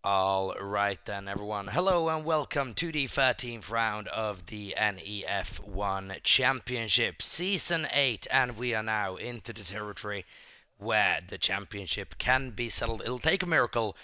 All right then, everyone. Hello and welcome to the 13th round of the NEF1 Championship, Season 8, and we are now into the territory where the championship can be settled. It'll take a miracle.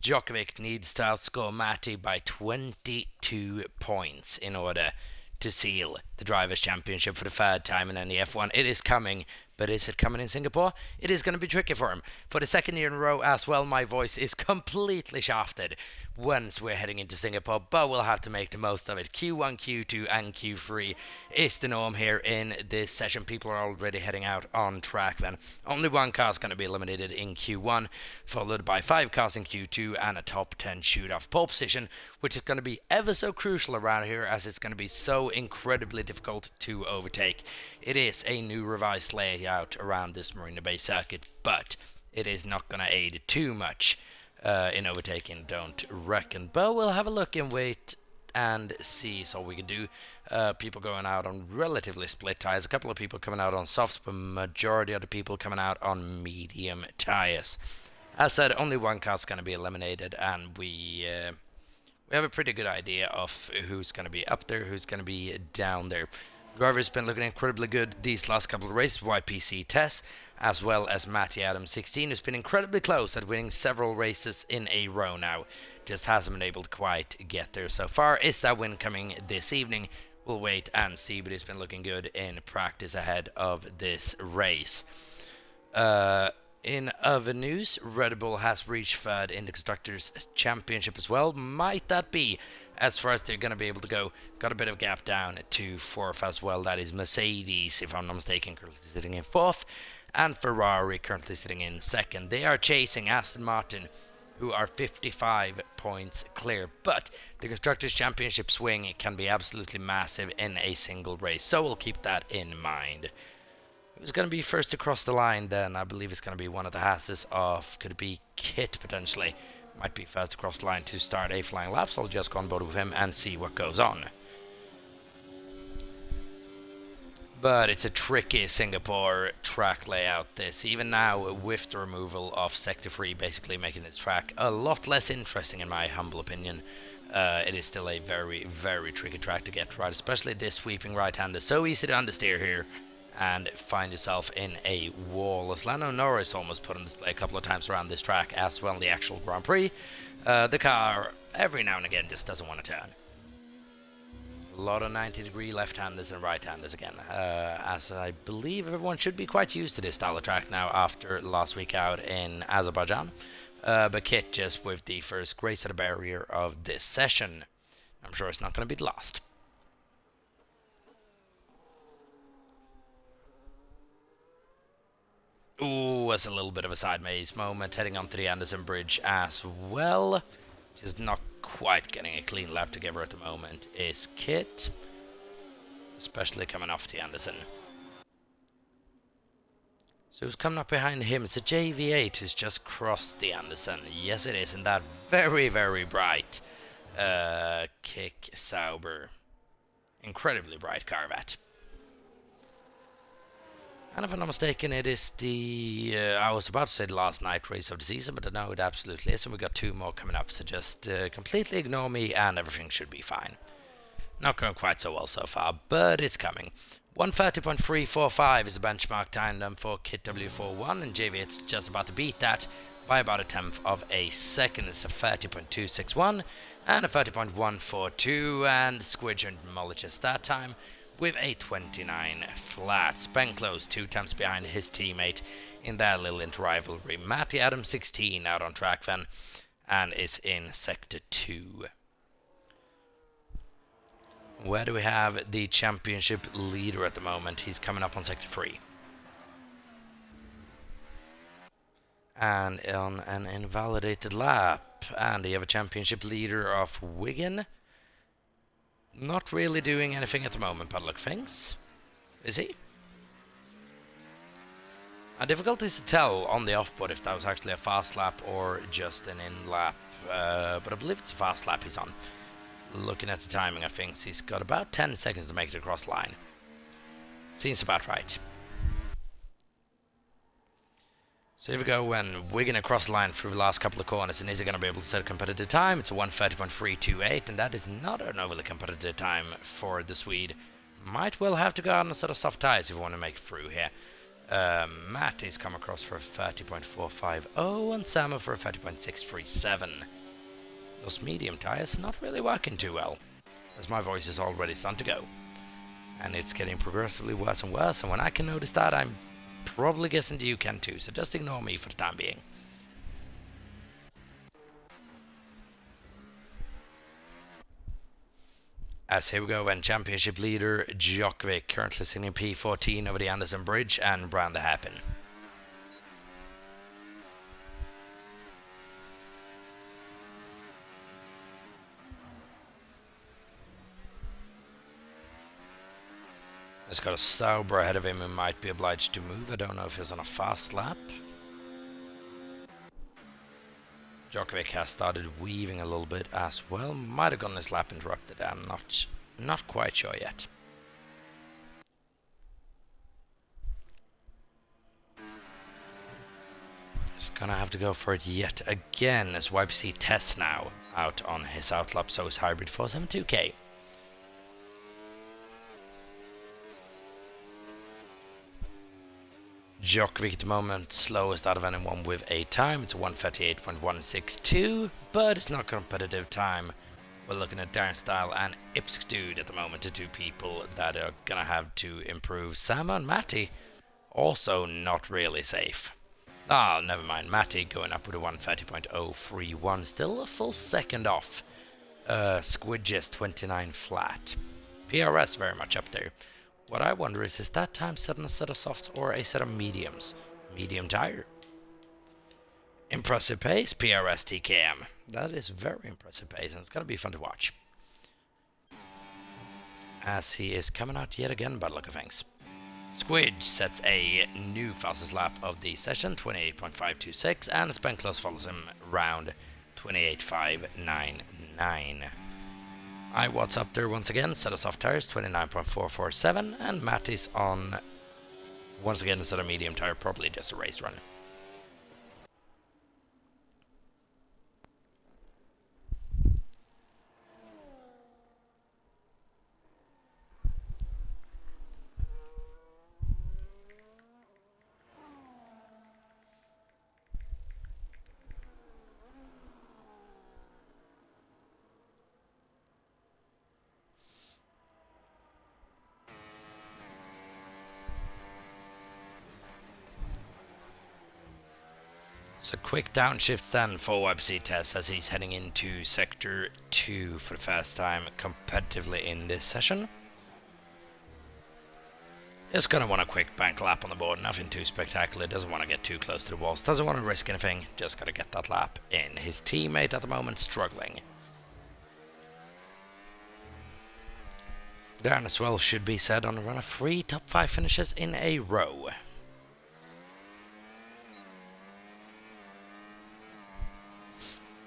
Djokovic needs to outscore Matti by 22 points in order to seal the Drivers' Championship for the third time in NEF1. It is coming, but is it coming in Singapore? It is going to be tricky for him. For the second year in a row as well, my voice is completely shafted once we're heading into Singapore, but we'll have to make the most of it. Q1, Q2, and Q3 is the norm here in this session. People are already heading out on track then. Only one car is going to be eliminated in Q1, followed by 5 cars in Q2 and a top 10 shoot-off pole position, which is going to be ever so crucial around here as it's going to be so incredibly difficult to overtake. It is a new revised layout around this Marina Bay circuit, but it is not going to aid too much in overtaking, don't reckon. But we'll have a look and wait and see. So we can do people going out on relatively split tires, a couple of people coming out on softs, but majority of the people coming out on medium tires. As said, only one car's going to be eliminated, and we have a pretty good idea of who's going to be up there, who's going to be down there. Driver's been looking incredibly good these last couple of races, YPC Tess, as well as Matty Adams 16, who's been incredibly close at winning several races in a row now. Just hasn't been able to quite get there so far. Is that win coming this evening? We'll wait and see, but he's been looking good in practice ahead of this race. In other news, Red Bull has reached third in the Constructors' Championship as well. Might that be as far as they're going to be able to go? Got a bit of gap down to fourth as well. That is Mercedes, if I'm not mistaken, currently sitting in fourth, and Ferrari currently sitting in second. They are chasing Aston Martin, who are 55 points clear. But the Constructors' Championship swing can be absolutely massive in a single race, so we'll keep that in mind. Who's going to be first across the line then? I believe it's going to be one of the Hasses of, could it be Kit potentially? Might be first across the line to start a flying lap, so I'll just go on board with him and see what goes on. But it's a tricky Singapore track layout this, even now with the removal of Sector 3 basically making this track a lot less interesting in my humble opinion. It is still a very, very tricky track to get right, especially this sweeping right-hander. So easy to understeer here and find yourself in a wall. As Lando Norris almost put on display a couple of times around this track as well in the actual Grand Prix. The car every now and again just doesn't want to turn. A lot of 90-degree left-handers and right-handers again, as I believe everyone should be quite used to this style of track now after last week out in Azerbaijan. But Kit just with the first grace at the barrier of this session. I'm sure it's not going to be the last. Ooh, that's a little bit of a side maze moment heading onto the Anderson Bridge as well. Just not quite getting a clean lap together at the moment is Kit, especially coming off the Anderson. So who's coming up behind him? It's a JV8 who's just crossed the Anderson. Yes, it is, in that very, very bright Kick Sauber. Incredibly bright Corvette. And if I'm not mistaken, it is the, I was about to say the last night race of the season, but no, it absolutely is, and we got 2 more coming up, so just completely ignore me and everything should be fine. Not going quite so well so far, but it's coming. 1:30.345 is the benchmark time then for Kit W41, and JV8's just about to beat that by about a tenth of a second. It's a 30.261 and a 30.142, and Squidge and demolishes that time with a 29 flat. Spen close 2 tenths behind his teammate in that little inter-rivalry. Matty Adams 16 out on track then, and is in Sector 2. Where do we have the championship leader at the moment? He's coming up on Sector 3. And on an invalidated lap. And you have a championship leader of Wigan. Not really doing anything at the moment, by the look of things. Is he? Difficulties to tell on the off-board if that was actually a fast lap or just an in-lap. But I believe it's a fast lap he's on. Looking at the timing, I think he's got about 10 seconds to make it across the line. Seems about right. So here we go, when wigging across the line through the last couple of corners, and is he going to be able to set a competitive time? It's a 1:30.328, and that is not an overly competitive time for the Swede. Might well have to go out on a set of soft tires if you want to make it through here. Matt is come across for a 30.450, and Samuel for a 30.637. Those medium tires not really working too well, as my voice is already starting to go. And it's getting progressively worse and worse, and when I can notice that, I'm probably guessing you can too, so just ignore me for the time being. As here we go, and championship leader Djokovic currently sitting in P14 over the Anderson Bridge and Brown the Happen. He's got a Sauber ahead of him who might be obliged to move. I don't know if he's on a fast lap. Djokovic has started weaving a little bit as well. Might have gotten his lap interrupted. I'm not quite sure yet. He's gonna have to go for it yet again as YPC tests now out on his outlap, so is Hybrid 472K. Djokovic at the moment, slowest out of anyone with a time. It's a 1:38.162, but it's not competitive time. We're looking at Darren Style and Ipsk Dude at the moment, the two people that are gonna have to improve. Sam and Matty, also not really safe. Ah, never mind. Matty going up with a 1:30.031, still a full second off. Squidges 29 flat. PRS very much up there. What I wonder is that time set on a set of softs or a set of mediums? Medium tire. Impressive pace, PRS TKM. That is very impressive pace, and it's going to be fun to watch. As he is coming out yet again by the look of things. Squidge sets a new fastest lap of the session, 28.526, and Spenclose follows him round 28.599. iWatt's up there once again, set of soft tires, 29.447, and Matty's on, once again, a set of medium tire, probably just a race run. So quick downshifts then for YPC Tess as he's heading into Sector 2 for the first time competitively in this session. Just gonna want a quick bank lap on the board, nothing too spectacular, doesn't want to get too close to the walls, doesn't want to risk anything, just gotta get that lap in. His teammate at the moment struggling. Darren as well should be said on a run of 3 top 5 finishes in a row.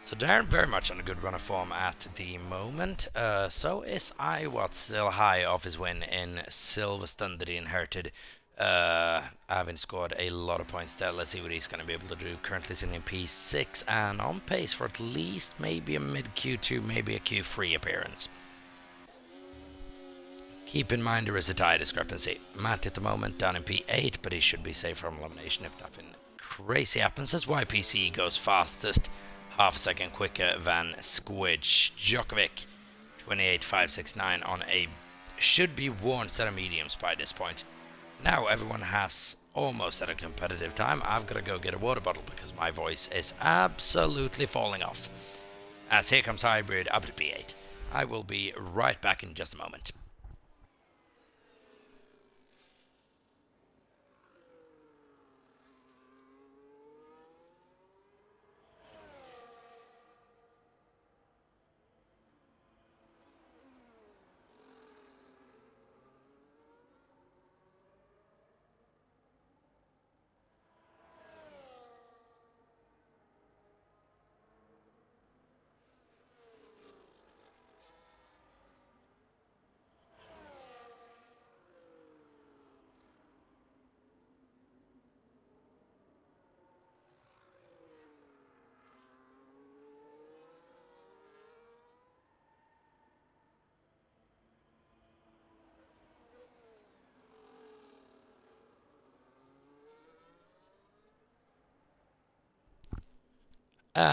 So Darren very much on a good run of form at the moment. So is iWatt still high off his win in Silverstone that he inherited. Having scored a lot of points there. Let's see what he's going to be able to do. Currently sitting in P6 and on pace for at least maybe a mid Q2, maybe a Q3 appearance. Keep in mind there is a tire discrepancy. Matt at the moment down in P8, but he should be safe from elimination if nothing crazy happens as YPC goes fastest. Half a second quicker than Squidge. Djokovic 28.569 on a should be worn set of mediums by this point. Now everyone has almost at a competitive time. I've got to go get a water bottle because my voice is absolutely falling off. As here comes Hybrid up to P8. I will be right back in just a moment.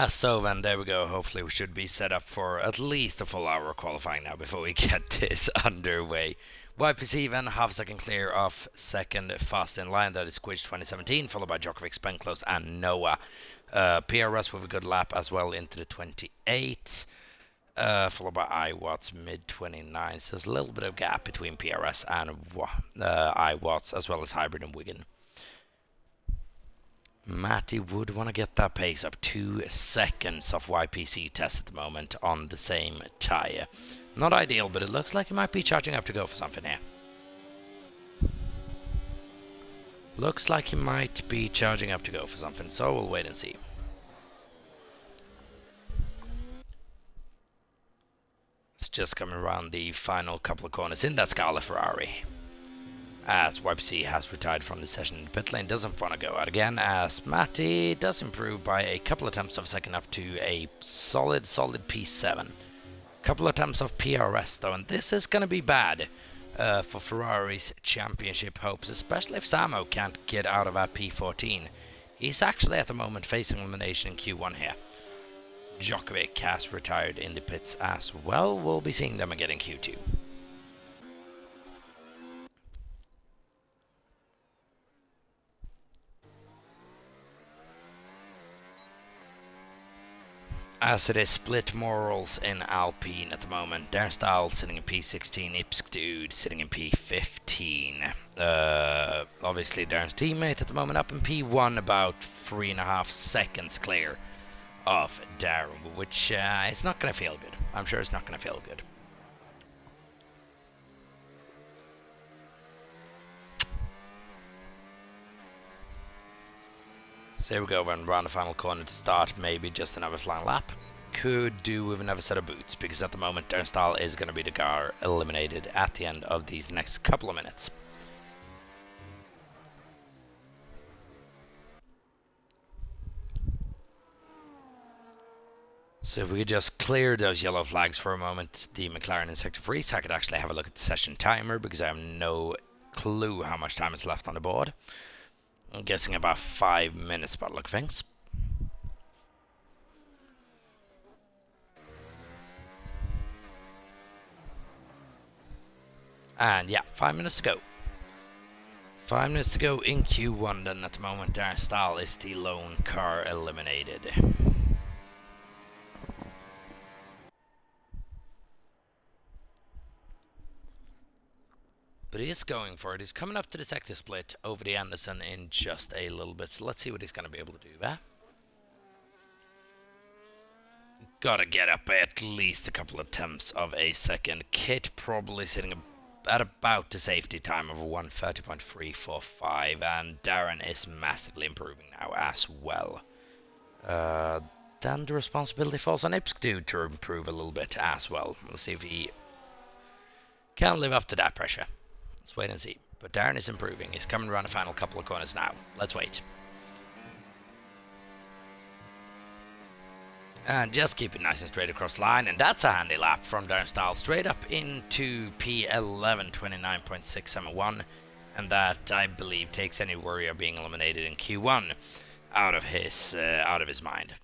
So then there we go. Hopefully we should be set up for at least a full hour of qualifying now before we get this underway. YPC then half a second clear of second fast in line. That is Squidge 2017, followed by Djokovic, Spenclose and Noah. PRS with a good lap as well into the 28. Followed by iWatts mid 29. So there's a little bit of gap between PRS and iWatts as well as Hybrid and Wigan. Matty would want to get that pace up. 2 seconds of YPC test at the moment on the same tyre. Not ideal, but it looks like he might be charging up to go for something here. Looks like he might be charging up to go for something, so we'll wait and see. It's just coming around the final couple of corners in that Scala Ferrari. As YPC has retired from the session, pit lane doesn't want to go out again, as Matty does improve by a couple attempts of a second up to a solid P7. Couple attempts of PRS though, and this is going to be bad for Ferrari's championship hopes, especially if Samo can't get out of that P14. He's actually at the moment facing elimination in Q1 here. Djokovic has retired in the pits as well. We'll be seeing them again in Q2. As it is split morals in Alpine at the moment. Darren Stahl sitting in P16, Ipsk Dude sitting in P15. Obviously Darren's teammate at the moment up in P1, about 3.5 seconds clear of Darren, which is not going to feel good. I'm sure it's not going to feel good. So here we go, we're around the final corner to start, maybe just another flying lap. Could do with another set of boots, because at the moment Darren Stahl is going to be the car eliminated at the end of these next couple of minutes. So if we could just clear those yellow flags for a moment, the McLaren in Sector 3, so I could actually have a look at the session timer, because I have no clue how much time is left on the board. I'm guessing about 5 minutes by the look of things. And yeah, 5 minutes to go. 5 minutes to go in Q1 then. At the moment, Darren Stahl is the lone car eliminated. But he is going for it. He's coming up to the sector split over the Anderson in just a little bit. So let's see what he's going to be able to do there. Gotta get up by at least a couple of tenths of a second. Kit probably sitting at about the safety time of 1:30.345. And Darren is massively improving now as well. Then the responsibility falls on Ipsk Dude to improve a little bit as well. We'll see if he can live up to that pressure. Let's wait and see. But Darren is improving. He's coming around the final couple of corners now. Let's wait. And just keep it nice and straight across the line. And that's a handy lap from Darren Stahl. Straight up into P11, 29.671. And that, I believe, takes any worry of being eliminated in Q1 out of his mind.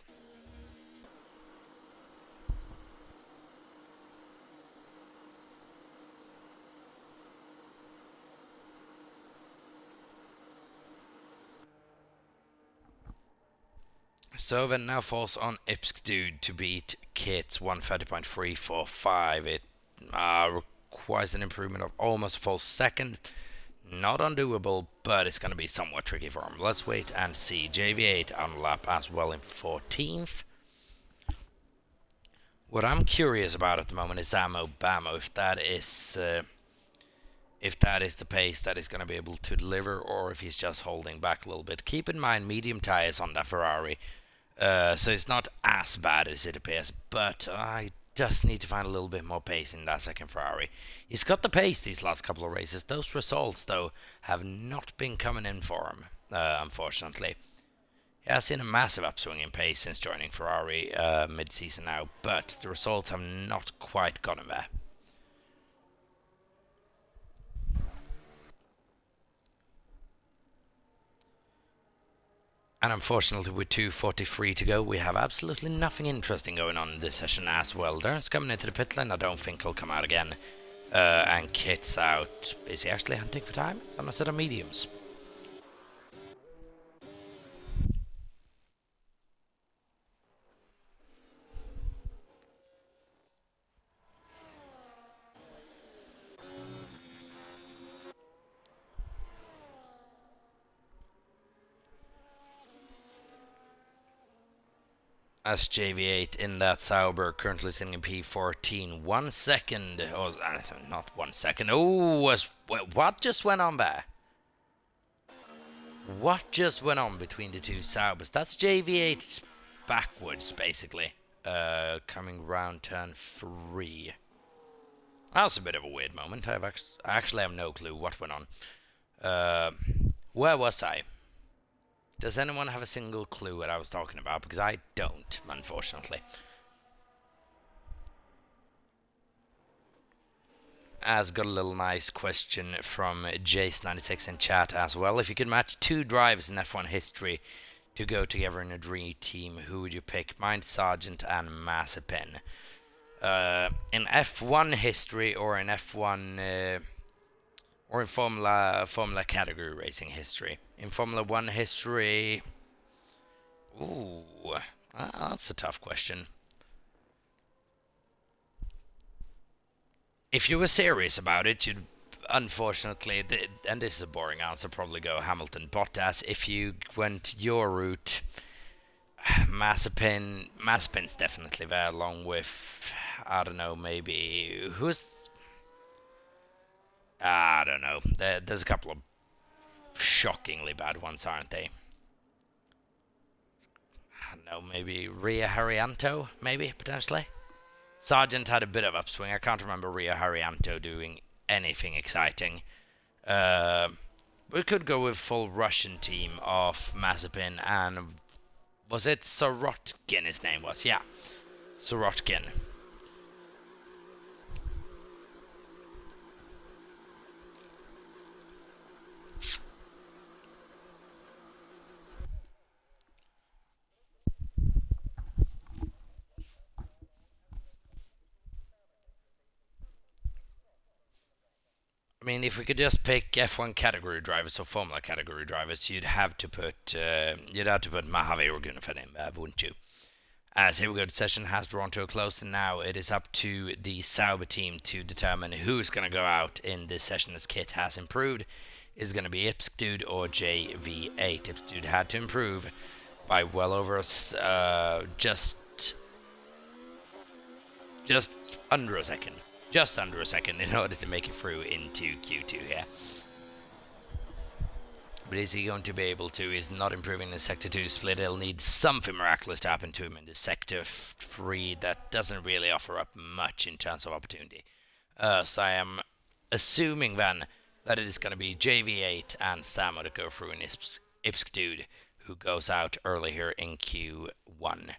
So then now falls on Ipsk Dude to beat Kit's 1:30.345. It requires an improvement of almost a full second. Not undoable, but it's going to be somewhat tricky for him. Let's wait and see. JV8 on the lap as well in 14th. What I'm curious about at the moment is Ammo Bamo, if that is the pace that he's going to be able to deliver, or if he's just holding back a little bit. Keep in mind, medium tires on that Ferrari. So it's not as bad as it appears, but I just need to find a little bit more pace in that second Ferrari. He's got the pace these last couple of races. Those results, though, have not been coming in for him, unfortunately. He has seen a massive upswing in pace since joining Ferrari mid-season now, but the results have not quite gotten there. And unfortunately, with 2:43 to go, we have absolutely nothing interesting going on in this session as well. Darren's coming into the pit lane. I don't think he'll come out again. And Kit's out. Is he actually hunting for time? It's on a set of mediums. As JV8 in that Sauber, currently sitting in P14. 1 second. Oh, not 1 second. Oh, what just went on there? What just went on between the two Saubers? That's JV8 backwards, basically. Coming round turn 3. That was a bit of a weird moment. I actually have no clue what went on. Where was I? Does anyone have a single clue what I was talking about? Because I don't, unfortunately. As got a little nice question from Jace96 in chat as well. If you could match two drivers in F1 history to go together in a dream team, who would you pick? Mine, Sargent and Mazepin. In F1 history or in F1 or in Formula category racing history. In Formula 1 history... Ooh, that's a tough question. If you were serious about it, you'd unfortunately, and this is a boring answer, probably go Hamilton Bottas. If you went your route, Mazepin's definitely there, along with, I don't know, maybe, I don't know. There's a couple of shockingly bad ones, aren't they? I don't know, maybe Ria Haryanto, maybe, potentially? Sargent had a bit of upswing. I can't remember Ria Haryanto doing anything exciting. We could go with full Russian team of Mazepin and... Was it Sorotkin his name was? Yeah, Sorotkin. I mean, if we could just pick F1 category drivers or Formula category drivers, you'd have to put Mojave or Gunnarsson in there, wouldn't you? As here we go, the session has drawn to a close, and now it is up to the Sauber team to determine who's going to go out in this session as Kit has improved. Is it going to be Ipsdude or JV8? Ipsdude had to improve by well over just under a second. Just under a second in order to make it through into Q2 here. But is he going to be able to? He's not improving the Sector 2 split. He'll need something miraculous to happen to him in the Sector 3 that doesn't really offer up much in terms of opportunity. So I am assuming then that it is going to be JV8 and Samo that go through in Ipsdude, who goes out early here in Q1.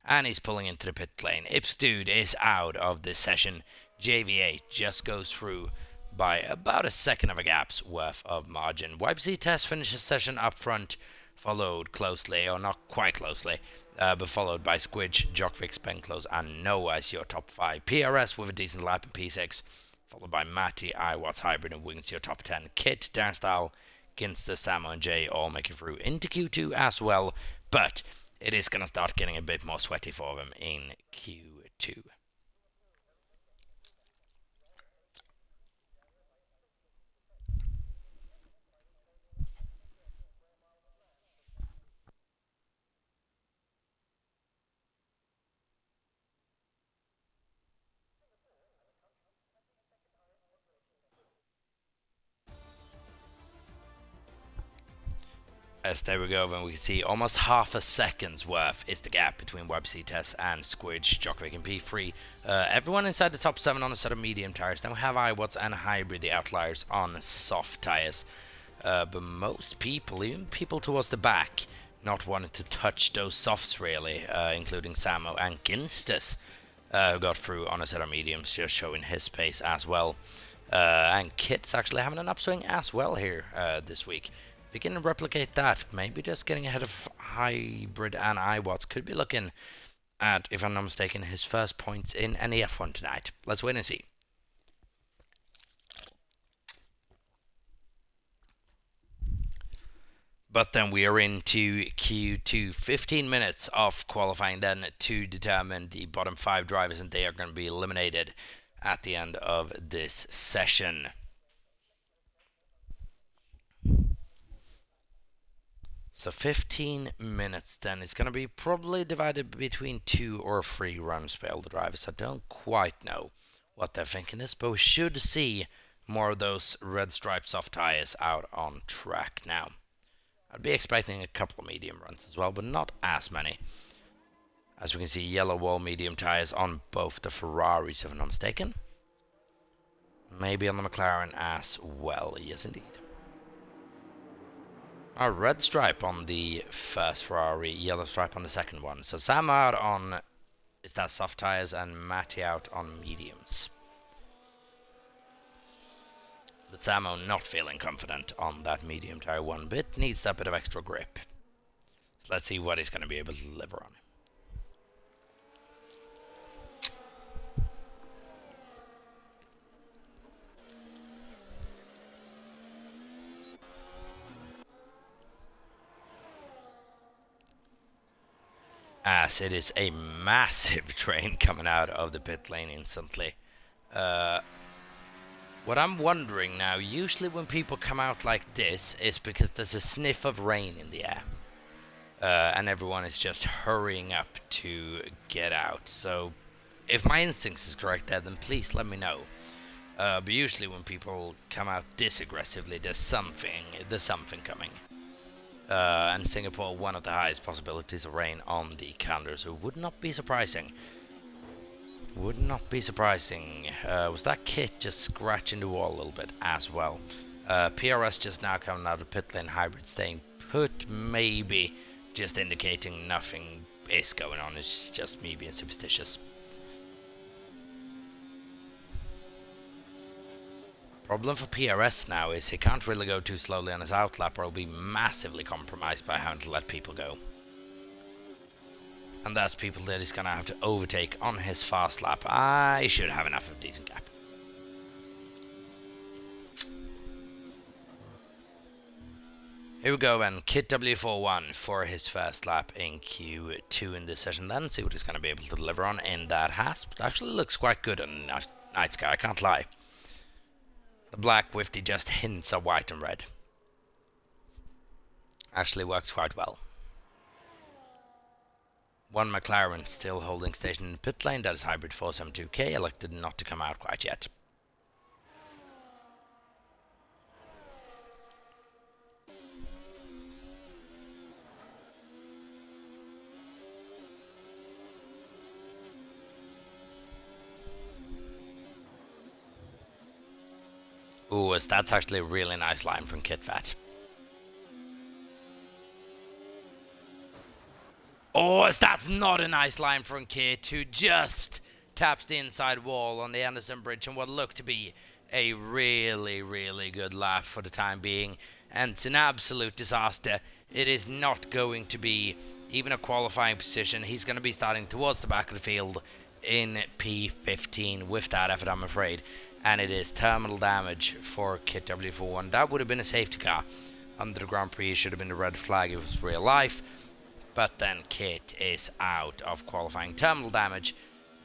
And he's pulling into the pit lane. Ipsdude is out of this session. JV8 just goes through by about a second of a gap's worth of margin. YPC Test finishes session up front, followed closely, or not quite closely, but followed by Squidge, Jokovic, Spenclose, and Noah as your top 5. PRS with a decent lap in P6, followed by Matty, iWatts, Hybrid, and Wings your top 10. Kit, Darren Style, Ginster, Samo, and Jay all making through into Q2 as well, but it is going to start getting a bit more sweaty for them in Q2. As there we go, then we can see almost half a second's worth is the gap between YPC Test and Squidge, Jokovic, and P3. Everyone inside the top 7 on a set of medium tires. Then we have iWatts and Hybrid, the outliers, on soft tires. But most people, even people towards the back, not wanting to touch those softs really, including Samo and Ginstus, who got through on a set of mediums, just showing his pace as well. And Kit's actually having an upswing as well here this week. we can replicate that, maybe just getting ahead of Hybrid and iWatts could be looking at, if I'm not mistaken, his first points in NEF1 tonight. Let's wait and see. But then we are into Q2, 15 minutes of qualifying then to determine the bottom 5 drivers, and they are going to be eliminated at the end of this session. So 15 minutes then. It's going to be probably divided between 2 or 3 runs by all the drivers. I don't quite know what they're thinking is, but we should see more of those red stripe soft tires out on track now. I'd be expecting a couple of medium runs as well, but not as many. As we can see, yellow wall medium tires on both the Ferraris, if I'm not mistaken. Maybe on the McLaren as well. Yes, indeed. A red stripe on the first Ferrari, yellow stripe on the second one. So Sam out on, is that soft tires, and Matty out on mediums. But Samo not feeling confident on that medium tire one bit, needs that bit of extra grip. So let's see what he's going to be able to deliver on. As it is a massive train coming out of the pit lane instantly. What I'm wondering now, usually when people come out like this, is because there's a sniff of rain in the air. And everyone is just hurrying up to get out. So, if my instincts is correct there, then please let me know. But usually when people come out this aggressively, there's something coming. And Singapore, one of the highest possibilities of rain on the calendar, so would not be surprising. Would not be surprising. Was that kit just scratching the wall a little bit as well? PRS just now coming out of pit lane, hybrid staying put, maybe just indicating nothing is going on. It's just me being superstitious. Problem for PRS now is he can't really go too slowly on his outlap, or he'll be massively compromised by having to let people go. And that's people that he's going to have to overtake on his fast lap. I should have enough of a decent gap. Here we go then, Kit W41 for his first lap in Q2 in this session then. See what he's going to be able to deliver on in that Haas. But actually looks quite good on Night Sky, I can't lie. The black with the just hints of white and red. Actually works quite well. One McLaren still holding station in the pit lane, that is Hybrid 472K, elected not to come out quite yet. Ooh, that's actually a really nice line from KitFat. Oh, that's not a nice line from Kit, who just taps the inside wall on the Anderson Bridge in what looked to be a really, really good lap for the time being. And it's an absolute disaster. It is not going to be even a qualifying position. He's going to be starting towards the back of the field in P15 with that effort, I'm afraid. And it is terminal damage for Kit W41. That would have been a safety car. Under the Grand Prix, it should have been a red flag if it was real life. But then Kit is out of qualifying terminal damage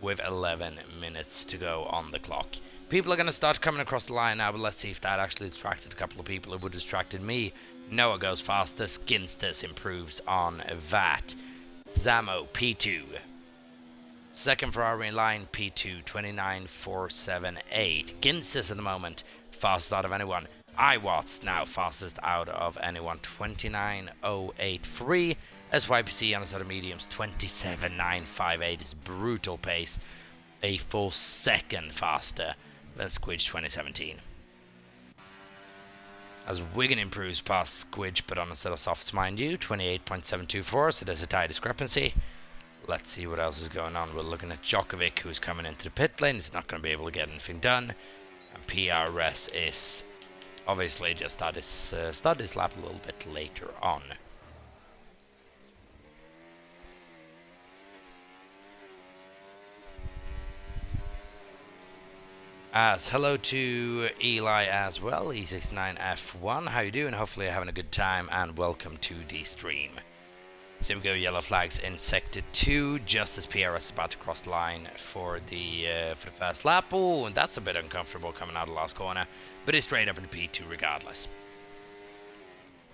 with 11 minutes to go on the clock. People are going to start coming across the line now, but let's see if that actually distracted a couple of people. It would have distracted me. Noah goes fastest. Ginstas improves on that. Zamo, P2. Second Ferrari in line, P2, 29.478. Ginstas at the moment, fastest out of anyone. iWatts now fastest out of anyone, 29.083. SYPC on a set of mediums, 27.958 is brutal pace. A full second faster than Squidge 2017. As Wigan improves past Squidge, but on a set of softs, mind you, 28.724, so there's a tie discrepancy. Let's see what else is going on. We're looking at Djokovic, who's coming into the pit lane. He's not going to be able to get anything done. And PRS is Obviously, just start this lap a little bit later on. As hello to Eli as well, E69F1. How you doing? Hopefully you're having a good time, and welcome to the stream. So we go, yellow flags in sector 2, just as PRS is about to cross the line for the first lap. Oh, and that's a bit uncomfortable coming out of the last corner, but it's straight up into P2 regardless.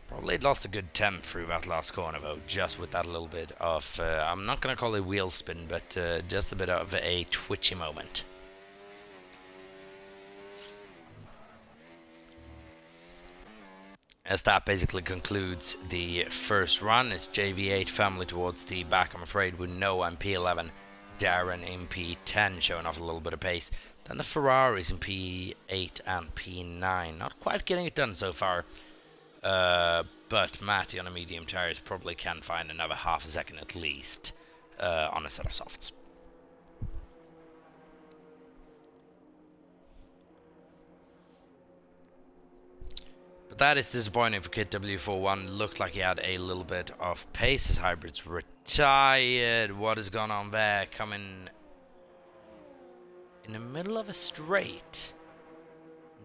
Probably lost a good temp through that last corner though, just with that little bit of, I'm not going to call it wheel spin, but just a bit of a twitchy moment. As that basically concludes the first run, it's JV8 family towards the back, I'm afraid, with Noah in P11, Darren in P10 showing off a little bit of pace. Then the Ferraris in P8 and P9, not quite getting it done so far, but Matty on a medium tires probably can find another half a second at least on a set of softs. But that is disappointing for Kit W41. Looked like he had a little bit of pace. His hybrid's retired. What has gone on there? Coming in the middle of a straight.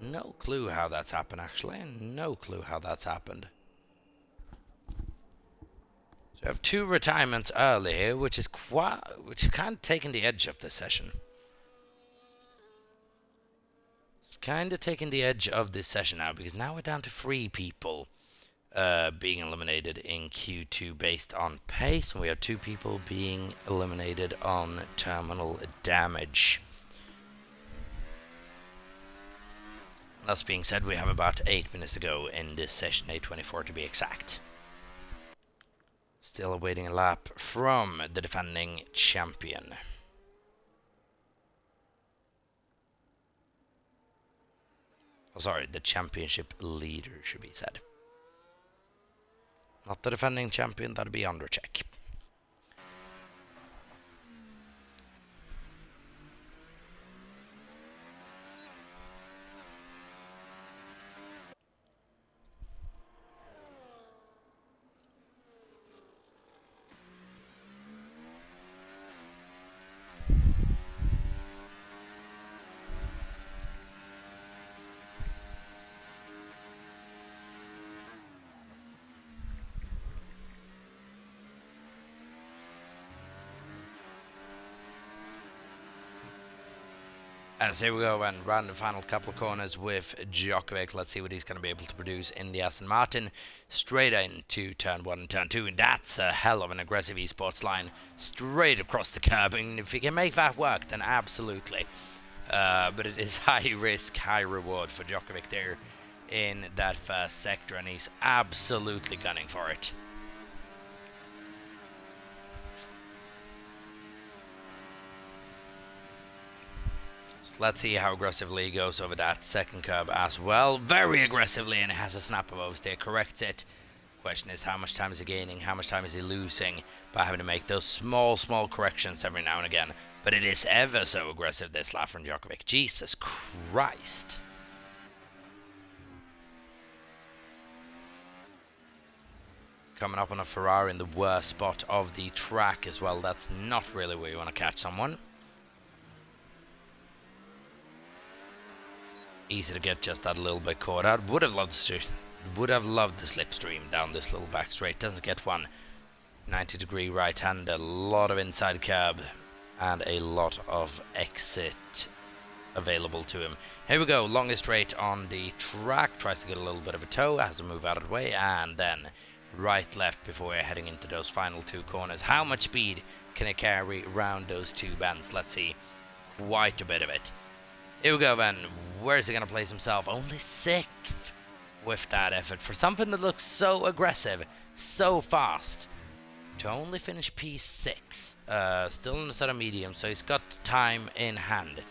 No clue how that's happened, actually. No clue how that's happened. So we have 2 retirements early here, which is kind of taking the edge of this session. It's kind of taking the edge of this session now, because now we're down to 3 people being eliminated in Q2 based on pace, and we have 2 people being eliminated on terminal damage. That being said, we have about 8 minutes to go in this session, 8:24 to be exact. Still awaiting a lap from the defending champion. Oh, sorry, the championship leader should be said. Not the defending champion, that'd be Undercheck. As here we go and round the final couple of corners with Djokovic. Let's see what he's going to be able to produce in the Aston Martin. Straight into turn 1 and turn 2. And that's a hell of an aggressive esports line. Straight across the curb. And if he can make that work, then absolutely. But it is high risk, high reward for Djokovic there in that first sector. And he's absolutely gunning for it. Let's see how aggressively he goes over that second curb as well. Very aggressively, and it has a snap of oversteer, corrects it. Question is, how much time is he gaining? How much time is he losing by having to make those small corrections every now and again? But it is ever so aggressive, this lap from Djokovic. Jesus Christ. Coming up on a Ferrari in the worst spot of the track as well. That's not really where you want to catch someone. Easy to get just that a little bit caught out. Would have loved the slipstream down this little back straight. Doesn't get one. 90-degree right hand, a lot of inside curb, and a lot of exit available to him. Here we go, longest straight on the track. Tries to get a little bit of a toe, has to move out of the way, and then right left before we're heading into those final 2 corners. How much speed can it carry around those 2 bends? Let's see. Quite a bit of it. Here we go then. Where is he going to place himself? Only 6th with that effort. For something that looks so aggressive, so fast, to only finish P6. Still in the set of medium, so he's got time in hand.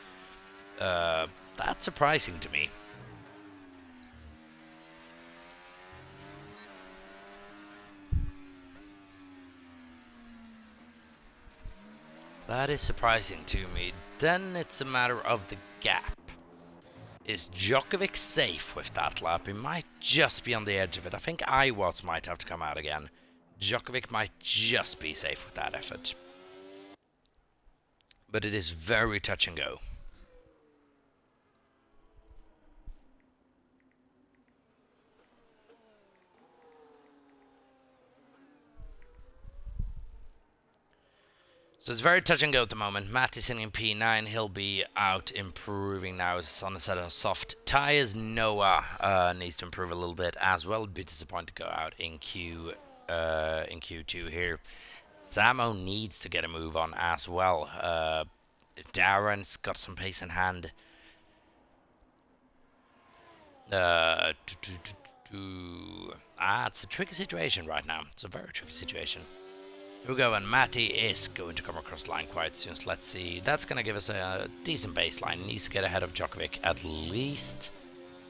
That's surprising to me. That is surprising to me. Then it's a matter of the gap. Is Djokovic safe with that lap? He might just be on the edge of it. I think Iwatts might have to come out again. Djokovic might just be safe with that effort. But it is very touch and go. So it's very touch and go at the moment. Matt is sitting in P9. He'll be out improving now. He's on a set of soft tires. Noah needs to improve a little bit as well. Be disappointed to go out in Q2 here. Samo needs to get a move on as well. Darren's got some pace in hand. It's a tricky situation right now. It's a very tricky situation. Here we go, and Matty is going to come across the line quite soon, so let's see. That's going to give us a decent baseline. He needs to get ahead of Djokovic at least.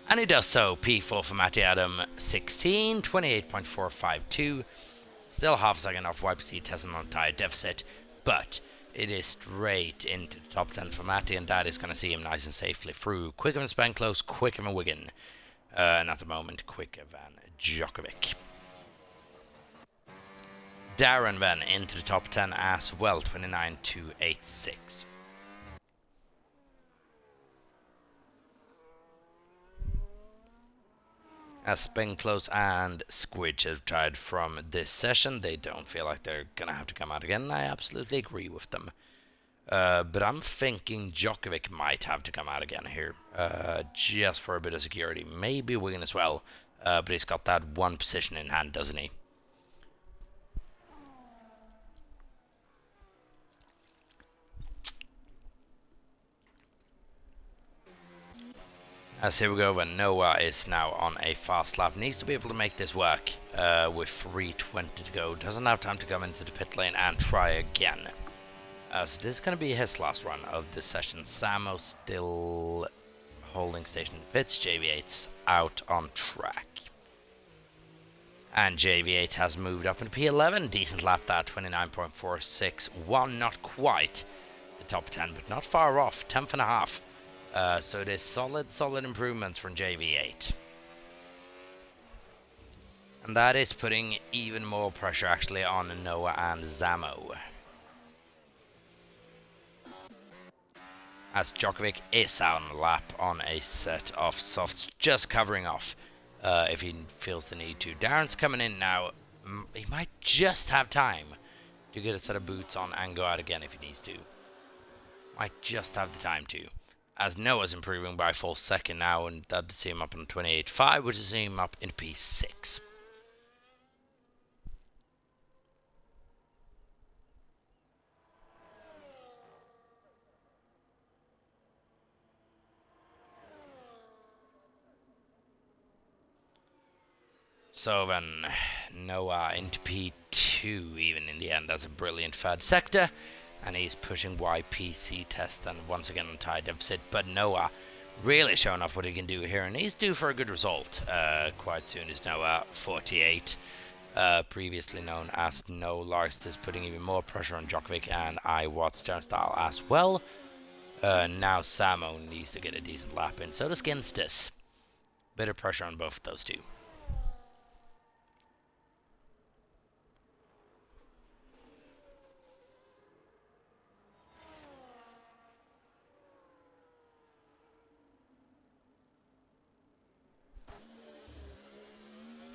And he does so. P4 for Matty Adam, 16, 28.452. Still half a second off YPC testing on tire deficit, but it is straight into the top 10 for Matty, and that is going to see him nice and safely through. Quicker than Spanklos, quicker than Wigan. And at the moment, quicker than Djokovic. Darren then into the top 10 as well, 29.286. As Spanklos and Squidge have retired from this session, they don't feel like they're going to have to come out again, and I absolutely agree with them. But I'm thinking Djokovic might have to come out again here, just for a bit of security. Maybe Wigan as well, but he's got that one position in hand, doesn't he? As here we go, when Noah is now on a fast lap. Needs to be able to make this work with 3:20 to go. Doesn't have time to come into the pit lane and try again. So this is going to be his last run of this session. Samo still holding station in the pits. JV8's out on track. And JV8 has moved up into P11. Decent lap that, 29.461. Not quite the top 10, but not far off. 10th and a half. So it is solid improvements from JV8. And that is putting even more pressure actually on Noah and Zamo. As Djokovic is out on the lap on a set of softs, just covering off if he feels the need to. Darren's coming in now. He might just have time to get a set of boots on and go out again if he needs to. Might just have the time to. As Noah's improving by a full second now, and that'll see him up on 28.5, which is see him up in P6. So then, Noah into P2 even in the end. That's a brilliant third sector. And he's pushing YPC test and once again on tire deficit. But Noah really showing off what he can do here. And he's due for a good result quite soon. Is Noah 48. Previously known as No Larst is putting even more pressure on Djokovic and Iwatts style as well. Now Samo needs to get a decent lap in. So does Ginstis. Bit of pressure on both of those two.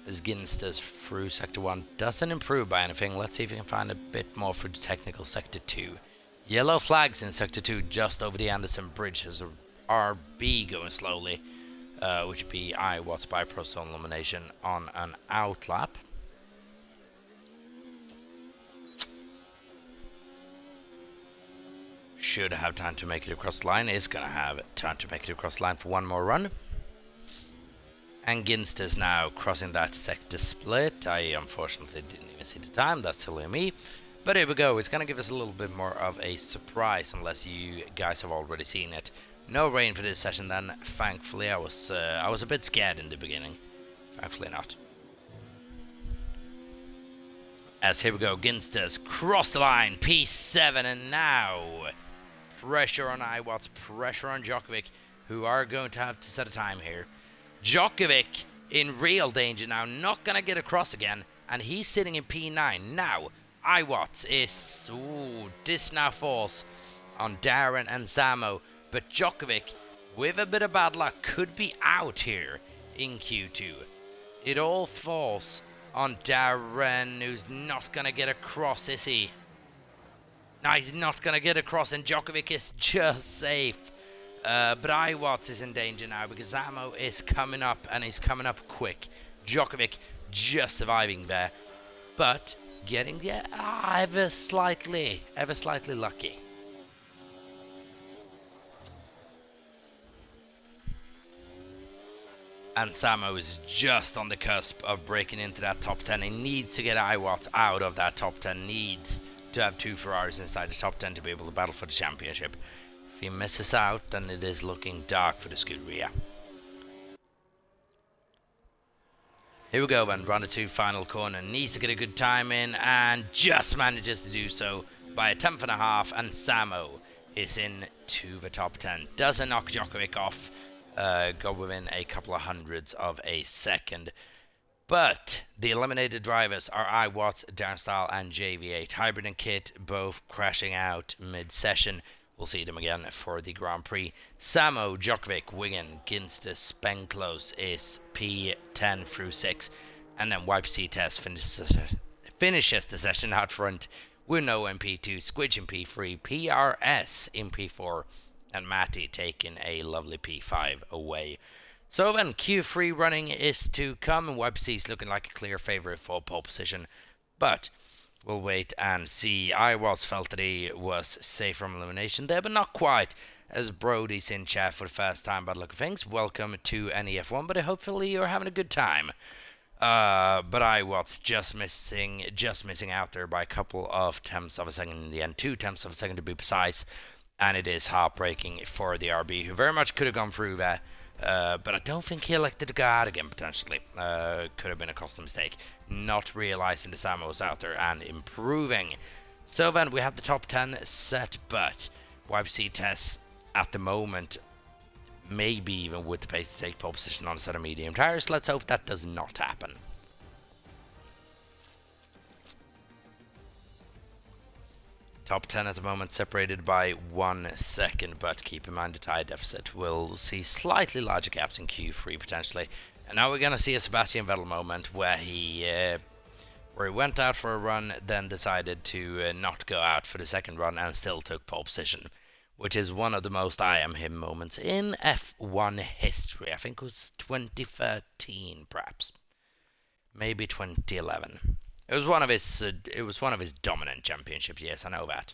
As Ginstis through Sector 1 doesn't improve by anything. Let's see if we can find a bit more through the technical Sector 2. Yellow flags in Sector 2 just over the Anderson Bridge. There's a RB going slowly, which would be Iwatts by Pro-Zone elimination on an out lap. Should have time to make it across the line. Is going to have time to make it across the line for one more run. And Ginstis now crossing that sector split. I unfortunately didn't even see the time. That's silly of me. But here we go. It's going to give us a little bit more of a surprise, unless you guys have already seen it. No rain for this session then. Thankfully, I was a bit scared in the beginning. Thankfully not. As here we go. Ginstis cross the line. P7, and now pressure on Iwatts, pressure on Djokovic. who are going to have to set a time here. Djokovic in real danger now, not going to get across again, and he's sitting in P9. Now, Iwatts is... Ooh, this now falls on Darren and Samo, but Djokovic, with a bit of bad luck, could be out here in Q2. It all falls on Darren, who's not going to get across, is he? No, he's not going to get across, and Djokovic is just safe. But Iwatts is in danger now because Samo is coming up, and he's coming up quick. Djokovic just surviving there, but getting ever slightly lucky. And Samo is just on the cusp of breaking into that top 10. He needs to get Iwatts out of that top 10. Needs to have 2 Ferraris inside the top 10 to be able to battle for the championship. If he misses out, then it is looking dark for the Scuderia. Here we go then, round 2 final corner. Needs to get a good time in and just manages to do so by a 10th and a half, and Samo is in to the top 10. Doesn't knock Djokovic off, go within a couple of hundredths of a second. But the eliminated drivers are Iwatts, Darren Style and JV8. Hybrid and Kit both crashing out mid-session. We'll see them again for the Grand Prix. Samo, Djokovic, Wigan, Ginster, Spenklos is P10 through 6. And then YPC Test finishes the session out front with Noah in P2, Squidge in P3, PRS in P4, and Matty taking a lovely P5 away. So then Q3 running is to come, and YPC is looking like a clear favourite for pole position. But we'll wait and see. Iwatts felt that he was safe from elimination there, but not quite, as Brody's in chat for the first time by the look of things. Welcome to NEF1, but hopefully you're having a good time. But Iwatts just missing out there by a couple of tenths of a second in the end. 2 tenths of a second to be precise. And it is heartbreaking for the RB, who very much could have gone through there. But I don't think he elected to go out again, potentially. Could have been a costly mistake. Not realising the Samo was out there and improving. So then we have the top 10 set, but YPC tests at the moment, maybe even with the pace to take pole position on a set of medium tyres. Let's hope that does not happen. Top 10 at the moment separated by 1 second, but keep in mind the tyre deficit. We'll see slightly larger gaps in Q3 potentially. And now we're going to see a Sebastian Vettel moment where he went out for a run, then decided to not go out for the second run and still took pole position, which is one of the most I am him moments in F1 history. I think it was 2013 perhaps, maybe 2011. It was one of his dominant championship years, I know that.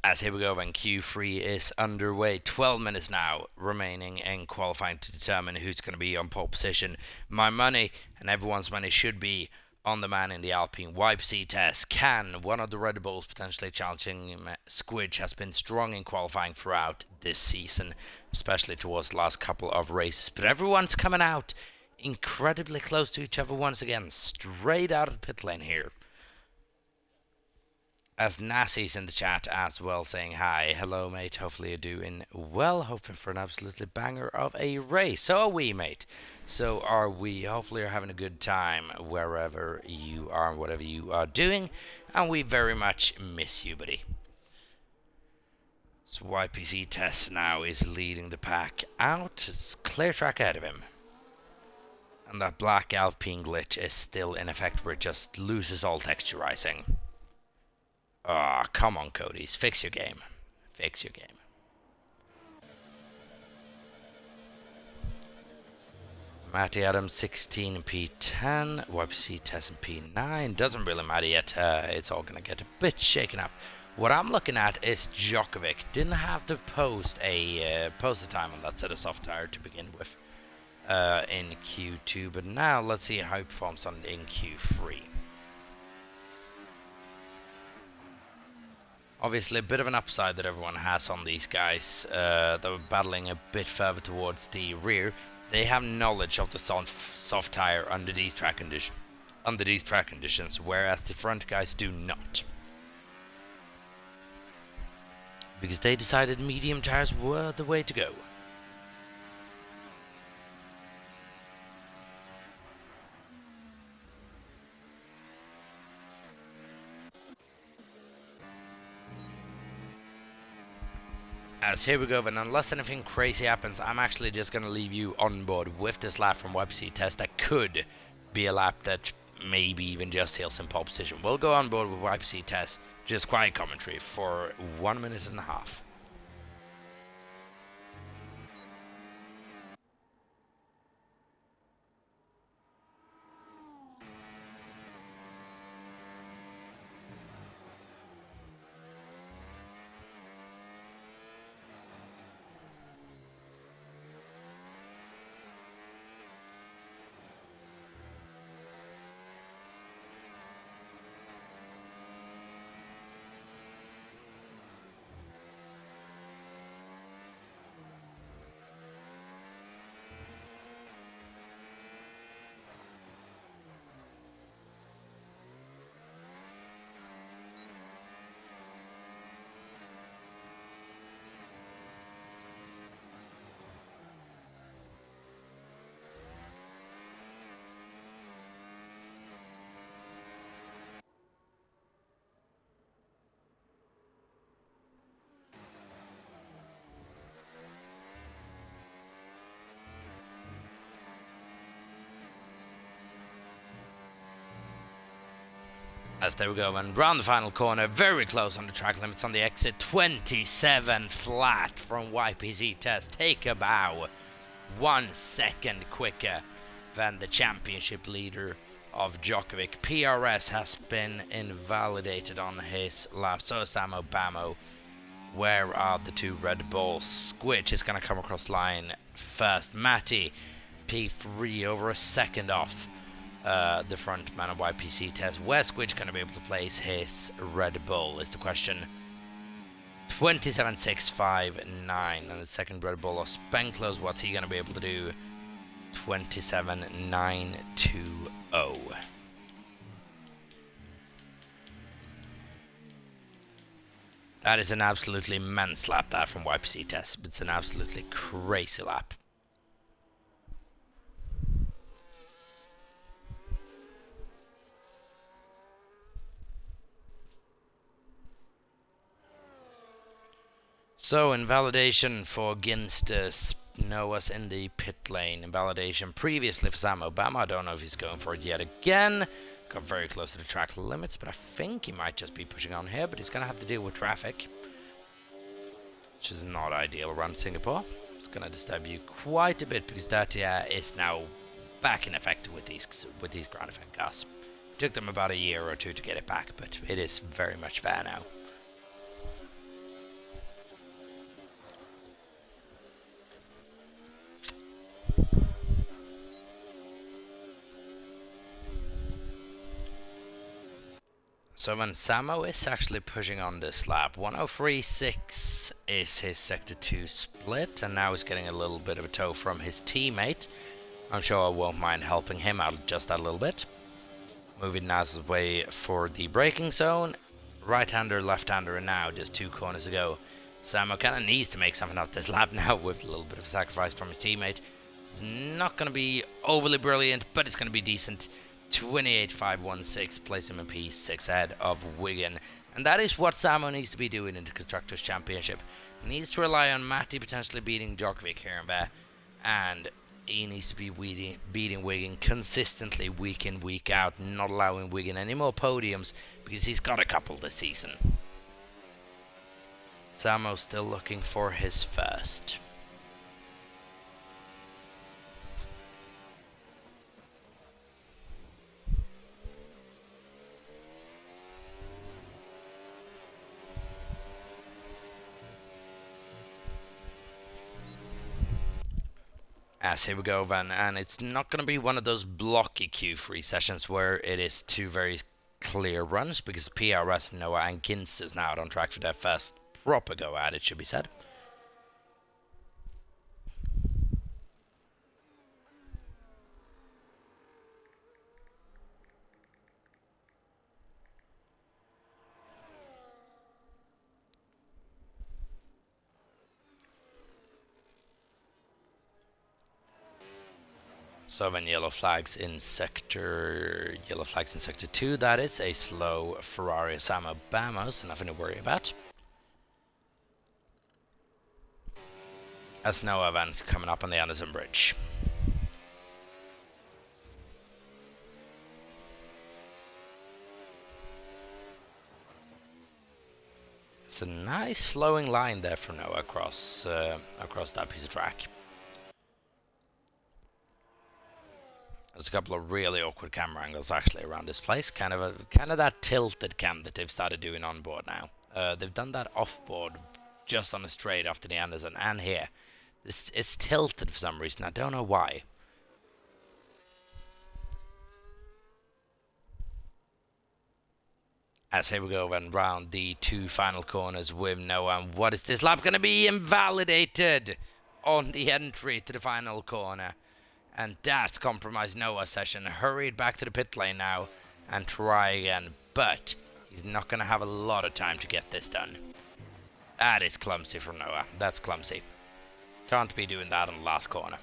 As here we go when Q3 is underway. 12 minutes now remaining in qualifying to determine who's going to be on pole position. My money and everyone's money should be on the man in the Alpine YPC test. Can one of the Red Bulls potentially challenging him? Squidge has been strong in qualifying throughout this season, especially towards the last couple of races. But everyone's coming out incredibly close to each other once again, straight out of the pit lane here. As Nassi's in the chat as well, saying hi. Hello, mate. Hopefully you're doing well. Hoping for an absolutely banger of a race. So are we, mate. So are we. Hopefully you're having a good time wherever you are and whatever you are doing. And we very much miss you, buddy. So YPC Test now is leading the pack out. It's clear track ahead of him. And that black Alpine glitch is still in effect where it just loses all texturizing. Ah, oh, come on, Cody's. Fix your game. Fix your game. Matty Adams, 16 P10. YPC Test in P9. Doesn't really matter yet. It's all going to get a bit shaken up. What I'm looking at is Djokovic. Didn't have to post a time on that set of soft tire to begin with in Q2. But now let's see how he performs in Q3. Obviously, a bit of an upside that everyone has on these guys that are battling a bit further towards the rear. They have knowledge of the soft tire under these track conditions. under these track conditions, whereas the front guys do not. Because they decided medium tires were the way to go. As here we go, and unless anything crazy happens, I'm actually just going to leave you on board with this lap from YPC test that could be a lap that maybe even just sails in pole position. We'll go on board with YPC test, just quiet commentary for 1.5 minutes. As there we go, and round the final corner, very close on the track limits on the exit, 27 flat from YPZ test. Take a bow, 1 second quicker than the championship leader of Djokovic. PRS has been invalidated on his lap, so Samo Bamo. Where are the two Red Bulls? Squitch is going to come across line first. Matty, P3 over a second off the front man of YPC test. Where's Squidge going to be able to place his Red Bull is the question. 27.659, and the second Red Bull of Spenklos, what's he going to be able to do? 27.920. That is an absolutely immense lap that from YPC test. It's an absolutely crazy lap. So, invalidation for Ginster Noah's in the pit lane. Invalidation previously for Sam Obama. I don't know if he's going for it yet again. Got very close to the track limits, but I think he might just be pushing on here. But he's going to have to deal with traffic, which is not ideal around Singapore. It's going to disturb you quite a bit because that is now back in effect with these ground effect cars. It took them about a year or two to get it back, but it is very much there now. So when Samo is actually pushing on this lap, 103.6 is his Sector 2 split, and now he's getting a little bit of a tow from his teammate. I'm sure I won't mind helping him out just that little bit. Moving Naz's way for the braking zone. Right-hander, left-hander, and now just 2 corners to go. Samo kind of needs to make something out this lap now with a little bit of a sacrifice from his teammate. It's not going to be overly brilliant, but it's going to be decent. 28.516, place him in P6 ahead of Wigan. And that is what Samo needs to be doing in the Constructors' Championship. He needs to rely on Matty potentially beating Djokovic here and there. And he needs to be beating Wigan consistently week in, week out. Not allowing Wigan any more podiums because he's got a couple this season. Samo's still looking for his first. As here we go then, and it's not going to be one of those blocky Q3 sessions where it is 2 very clear runs, because PRS, Noah and Gins is now out on track for their first proper go at it, should be said. So when yellow flags in sector 2, that is a slow Ferrari Osama Bamo, so nothing to worry about. As no events coming up on the Anderson Bridge. It's a nice flowing line there from Noah across that piece of track. There's a couple of really awkward camera angles actually around this place. Kind of that tilted cam that they've started doing on board now. They've done that off board just on the straight after the Anderson and here. It's tilted for some reason. I don't know why. As here we go and round the 2 final corners with Noah. And what is this lap going to be? Invalidated on the entry to the final corner. And that's compromised Noah's session. Hurried back to the pit lane now and try again. But he's not going to have a lot of time to get this done. That is clumsy from Noah. That's clumsy. Can't be doing that on the last corner.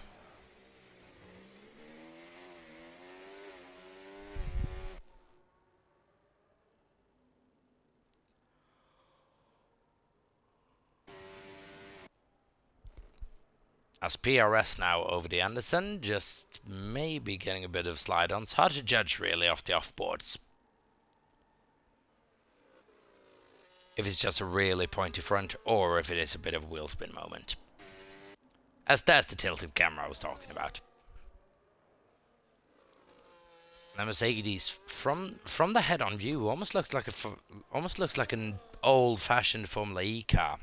As PRS now over the Anderson, just maybe getting a bit of slide on. It's hard to judge really off the offboards. If it's just a really pointy front or if it is a bit of a wheel spin moment. As that's the tilted camera I was talking about. The Mercedes from the head-on view almost looks like an old-fashioned Formula E car.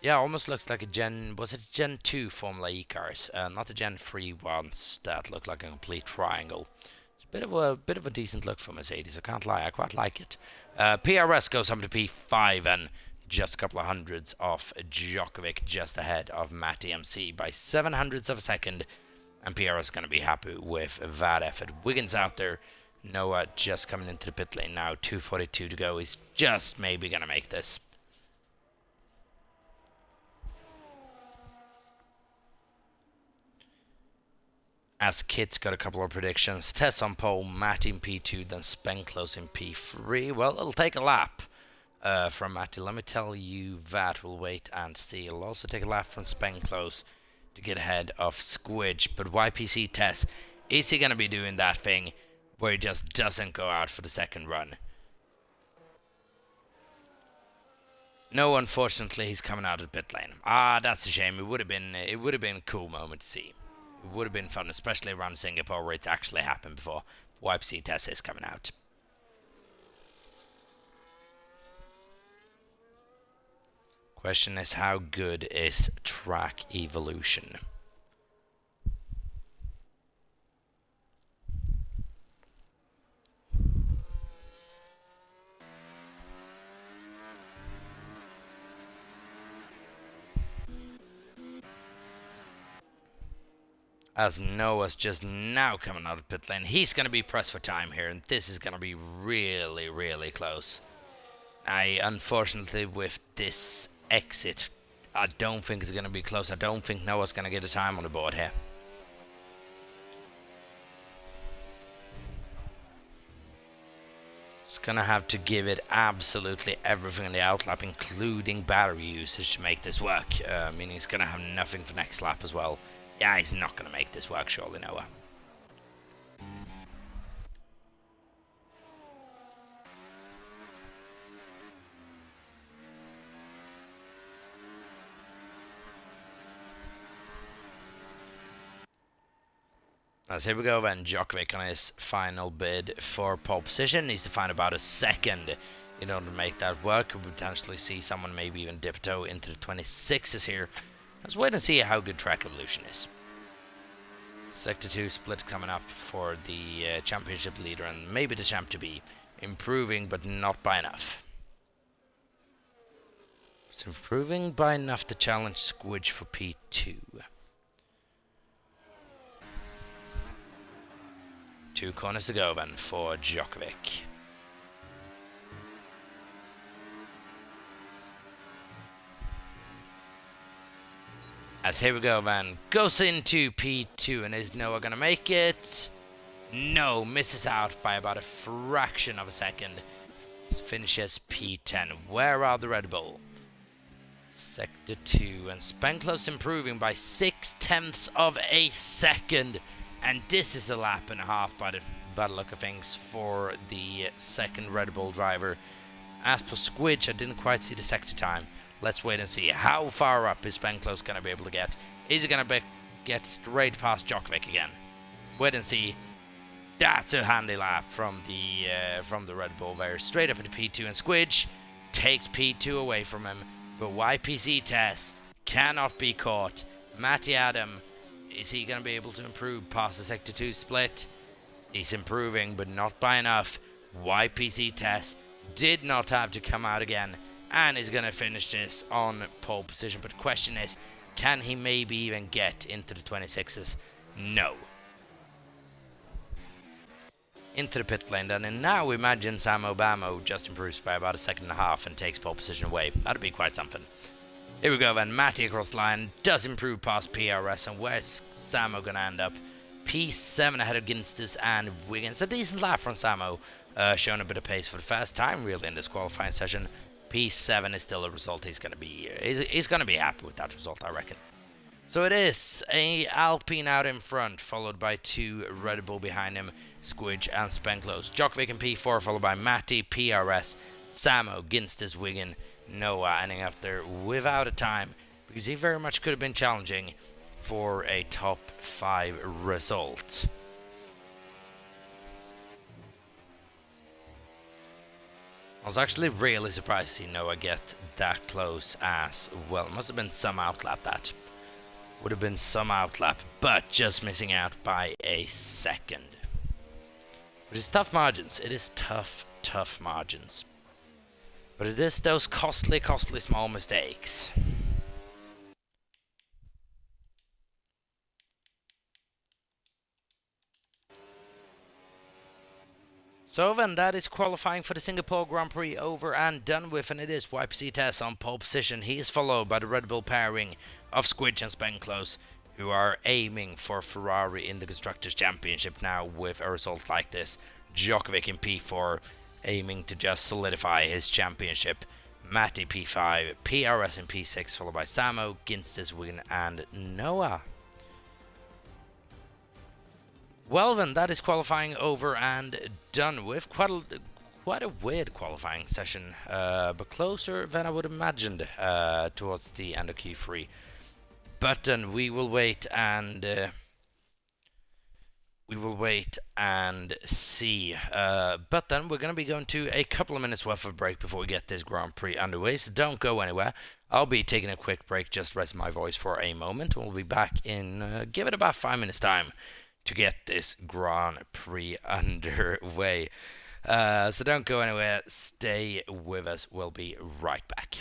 Yeah, almost looks like was it Gen 2 Formula E cars? Not the Gen 3 ones that look like a complete triangle. It's a bit of a decent look for Mercedes, I can't lie, I quite like it. PRS goes up to P5 and just a couple of hundreds off Djokovic, just ahead of Matty MC by 700ths of a second. And PRS is going to be happy with that effort. Wiggins out there. Noah just coming into the pit lane now, 2:42 to go. He's just maybe going to make this. As Kit's got a couple of predictions. Tess on pole, Matt in P2, then Spenclose in P3. Well, it'll take a lap from Matty. Let me tell you that. We'll wait and see. It'll also take a lap from Spenclose to get ahead of Squidge. But YPC Tess, is he going to be doing that thing where he just doesn't go out for the second run? No, unfortunately, he's coming out of the pit lane. Ah, that's a shame. It would have been a cool moment to see. It would have been fun, especially around Singapore where it's actually happened before. YPC Tess is coming out. Question is, how good is track evolution? As Noah's just now coming out of pit lane. He's going to be pressed for time here, and this is going to be really, really close. Unfortunately, with this exit, I don't think it's going to be close. I don't think Noah's going to get a time on the board here. It's going to have to give it absolutely everything in the outlap, including battery usage, to make this work. Meaning he's going to have nothing for next lap as well. Yeah, he's not going to make this work, surely, Noah. As here we go then, Djokovic on his final bid for pole position. Needs to find about a second in order to make that work. Could potentially see someone maybe even dip toe into the 26s here. Let's wait and see how good track evolution is. Sector 2 split coming up for the championship leader and maybe the champ to be improving, but not by enough. It's improving by enough to challenge Squidge for P2. 2 corners to go then for Djokovic. As here we go, man. Goes into P2, and is Noah gonna make it? No, misses out by about a fraction of a second. Finishes P10. Where are the Red Bull? Sector 2, and Spenclose improving by 0.6 of a second. And this is a lap and a half by the look of things for the second Red Bull driver. As for Squidge, I didn't quite see the sector time. Let's wait and see. How far up is Spenclose going to be able to get? Is he going to get straight past Djokovic again? Wait and see. That's a handy lap from the Red Bull there. Straight up into P2, and Squidge takes P2 away from him. But YPC Tess cannot be caught. Matty Adam, is he going to be able to improve past the Sector 2 split? He's improving, but not by enough. YPC Tess did not have to come out again, and is going to finish this on pole position. But the question is, can he maybe even get into the 26s? No. Into the pit lane then, and now imagine Samo Bamo just improves by about a second and a half and takes pole position away. That'd be quite something. Here we go then. Matty across the line does improve past PRS, and where's Samo gonna end up? P7 ahead of Ginstis and Wiggins. A decent lap from Samo, showing a bit of pace for the first time really in this qualifying session. P7 is still a result he's gonna be happy with that result, I reckon. So it is a Alpine out in front, followed by two Red Bull behind him, Squidge and Spenclose. Djokovic in P4, followed by Matty, PRS, Samo, Ginstis, Wiggin, Noah ending up there without a time, because he very much could have been challenging for a top 5 result. I was actually really surprised to see Noah get that close as well. It must have been some outlap that. Would have been some outlap, but just missing out by a second. Which is tough margins. It is tough margins. But it is those costly small mistakes. So then that is qualifying for the Singapore Grand Prix over and done with, and it is YPC Tess on pole position. He is followed by the Red Bull pairing of Squidge and Spenclose, who are aiming for Ferrari in the Constructors' Championship now with a result like this. Djokovic in P4, aiming to just solidify his championship. Matty P5, PRS in P6, followed by Samo, Ginstis, Wiggin, and Noah. Well then, that is qualifying over and done with. Quite a weird qualifying session, but closer than I would have imagined towards the end of Q3. But then we will wait and see. But then we're going to be going to a couple of minutes worth of break before we get this Grand Prix underway, so don't go anywhere. I'll be taking a quick break, just rest my voice for a moment, and we'll be back in, give it about 5 minutes time to get this Grand Prix underway. So don't go anywhere, stay with us, we'll be right back.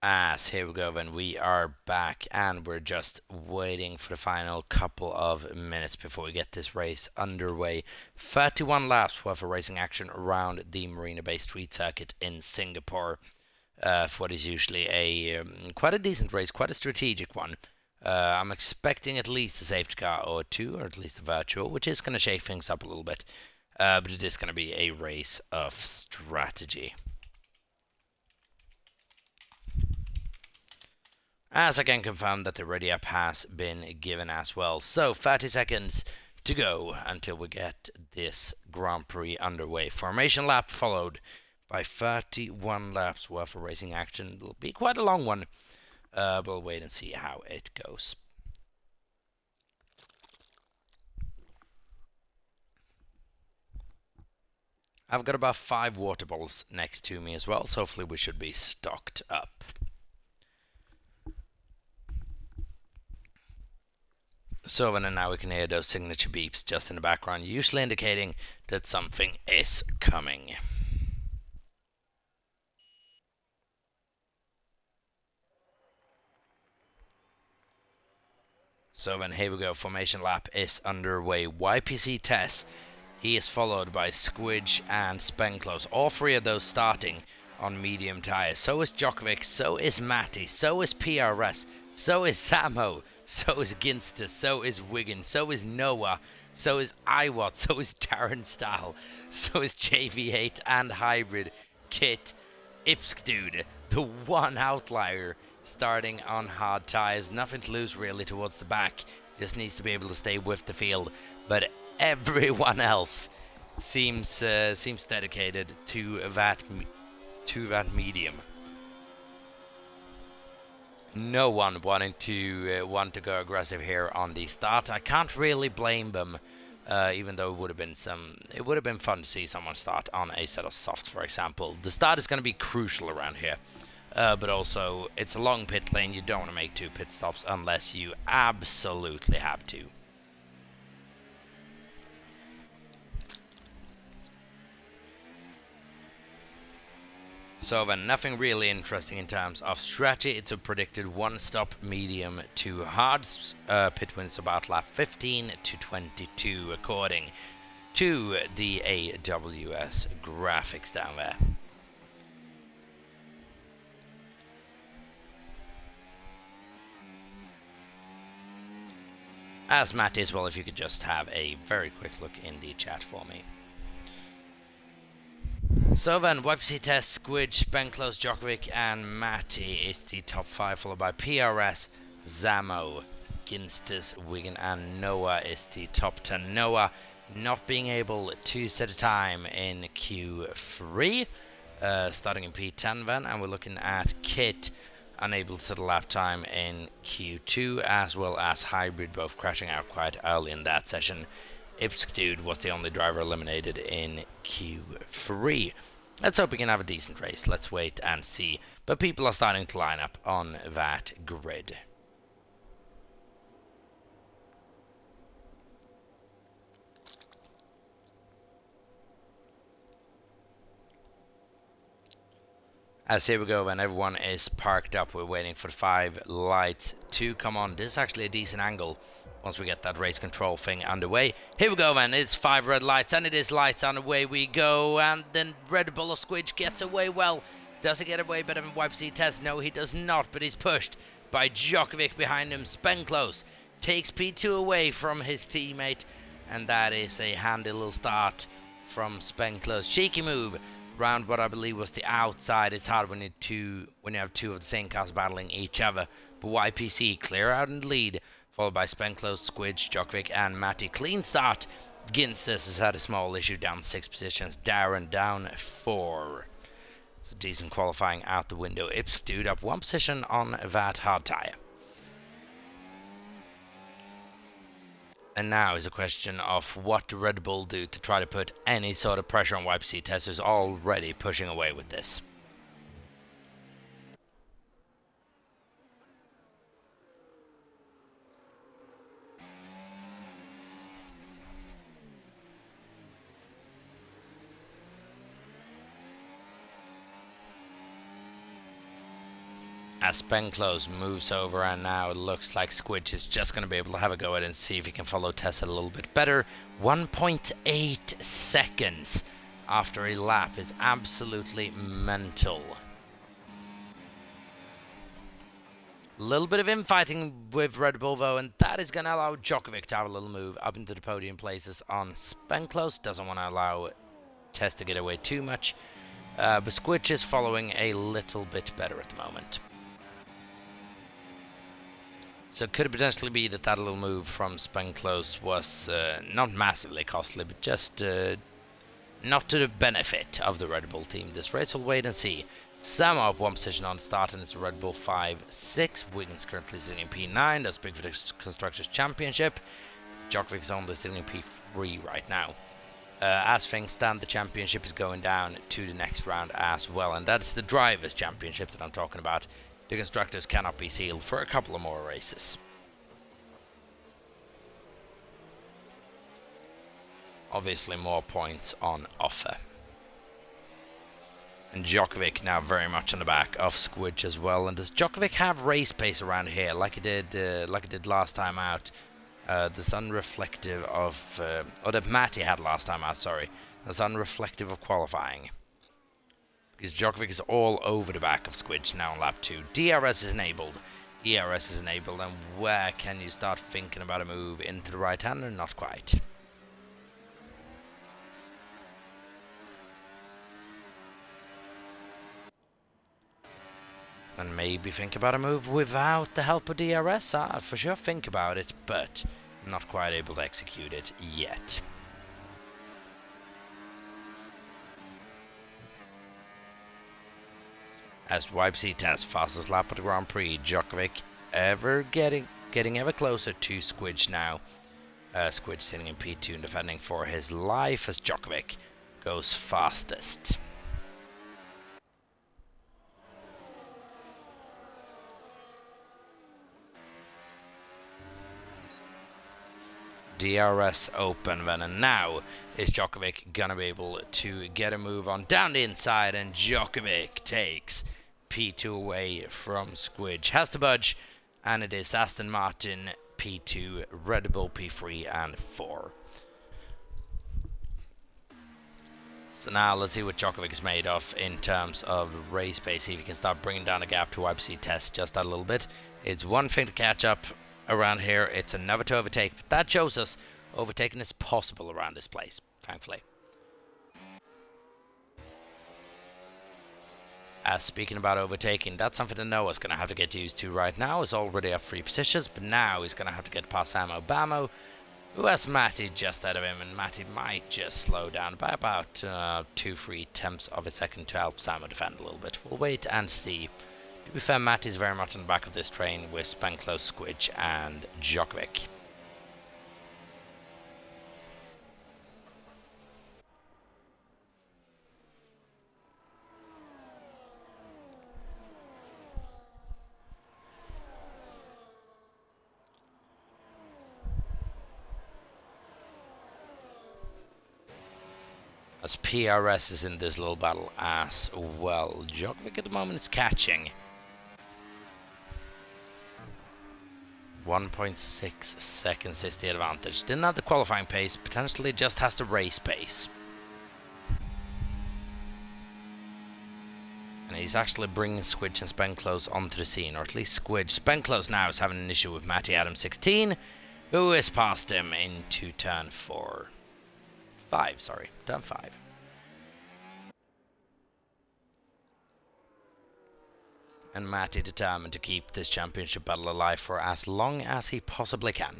As here we go, and we are back, and we're just waiting for the final couple of minutes before we get this race underway. 31 laps worth of racing action around the Marina Bay street circuit in Singapore, for what is usually a quite a decent race, quite a strategic one. I'm expecting at least a safety car or two, or at least a virtual, which is going to shake things up a little bit, but it is going to be a race of strategy. As I can confirm that the ready up has been given as well. So 30 seconds to go until we get this Grand Prix underway. Formation lap followed by 31 laps worth of racing action. It'll be quite a long one. We'll wait and see how it goes. I've got about 5 water bottles next to me as well, so hopefully we should be stocked up. So and now we can hear those signature beeps just in the background, usually indicating that something is coming. So then here we go, formation lap is underway. YPC Tess, he is followed by Squidge and Spenclose, all three of those starting on medium tyres. So is Djokovic, so is Matty, so is PRS, so is Samo, so is Ginster, so is Wigan, so is Noah, so is Iwat, so is Darren Stahl, so is JV8 and Hybrid, Kit, Ipskdude, the one outlier starting on hard tyres. Nothing to lose really towards the back, just needs to be able to stay with the field, but everyone else seems dedicated to that medium. No one want to go aggressive here on the start. I can't really blame them, even though it would have been fun to see someone start on a set of softs, for example. The start is going to be crucial around here, but also it's a long pit lane. You don't want to make 2 pit stops unless you absolutely have to. So then, nothing really interesting in terms of strategy. It's a predicted 1-stop medium to hard pit wins about lap 15 to 22, according to the AWS graphics down there. As Matt as well, if you could just have a very quick look in the chat for me. So then, YPC Test, Squidge, Spenclose, Djokovic, and Matty is the top 5, followed by PRS, Zamo, Ginsters, Wigan, and Noah is the top 10. Noah not being able to set a time in Q3, starting in P10 then, and we're looking at Kit unable to set a lap time in Q2, as well as Hybrid both crashing out quite early in that session. Ipskdude was the only driver eliminated in Q3. Let's hope we can have a decent race. Let's wait and see. But people are starting to line up on that grid. As here we go, when everyone is parked up, we're waiting for the 5 lights to come on. This is actually a decent angle once we get that race control thing underway. Here we go then, it's 5 red lights, and it is lights on, away we go, and then Red Bull of Squidge gets away well. Does he get away better than YPC Test? No, he does not, but he's pushed by Djokovic behind him. Spenclose takes P2 away from his teammate, and that is a handy little start from Spenclose. Cheeky move round what I believe was the outside. It's hard when you have 2 of the same cars battling each other, but YPC clear out in the lead, followed by Spenclose, Squidge, Djokovic, and Matty. Clean start. Ginsters has had a small issue, down 6 positions. Darren down 4. It's a decent qualifying out the window. Ipsdude up 1 position on that hard tyre. And now is a question of what do Red Bull do to try to put any sort of pressure on YPC Test, who's already pushing away with this. As Spenclose moves over, and now it looks like Squidge is just going to be able to have a go at it and see if he can follow Tessa a little bit better. 1.8 seconds after a lap is absolutely mental. A little bit of infighting with Red Bull though, and that is going to allow Djokovic to have a little move up into the podium places on Spenclose. Doesn't want to allow Tess to get away too much, but Squidge is following a little bit better at the moment. So it could potentially be that little move from Spenclose was not massively costly, but just not to the benefit of the Red Bull team this race. We'll wait and see. Sam up one position on start, and it's Red Bull 5-6. Wiggins currently sitting in P9. That's big for the Constructors' Championship. Djokovic is only sitting in P3 right now. As things stand, the championship is going down to the next round as well, and that's the Drivers' Championship that I'm talking about. The Constructors cannot be sealed for a couple of more races. Obviously more points on offer. And Djokovic now very much on the back of Squidge as well. And does Djokovic have race pace around here like he did last time out? This unreflective of, or that Matty had last time out, sorry. That's unreflective of qualifying. Because Djokovic is all over the back of Squidge now on lap 2. DRS is enabled. ERS is enabled, and where can you start thinking about a move into the right-hander? Not quite. And maybe think about a move without the help of DRS. For sure think about it, but not quite able to execute it yet. As YPC tests fastest lap of the Grand Prix, Djokovic getting ever closer to Squidge now. Squidge sitting in P2 and defending for his life as Djokovic goes fastest. DRS open then, and now is Djokovic gonna be able to get a move on down the inside, and Djokovic takes P2 away from Squidge. Has to budge, and it is Aston Martin P2, Red Bull P3 and 4. So now let's see what Djokovic is made of in terms of race pace. See if he can start bringing down the gap to YPC Test just a little bit. It's one thing to catch up around here, it's another to overtake, but that shows us overtaking is possible around this place, thankfully. As speaking about overtaking, that's something that Noah's going to have to get used to right now. He's already up 3 positions, but now he's going to have to get past Samo Bamo, who has Matty just ahead of him, and Matty might just slow down by about 2-3 tenths of a second to help Samo defend a little bit. We'll wait and see. To be fair, Matty's very much on the back of this train with Spenclose, Squidge and Djokovic. As PRS is in this little battle as well. Djokovic at the moment is catching. 1.6 seconds is the advantage. Didn't have the qualifying pace, potentially just has the race pace. And he's actually bringing Squidge and Spenclose onto the scene, or at least Squidge. Spenclose now is having an issue with Matty Adam 16, who is past him into turn 5, turn 5. And Matty determined to keep this championship battle alive for as long as he possibly can.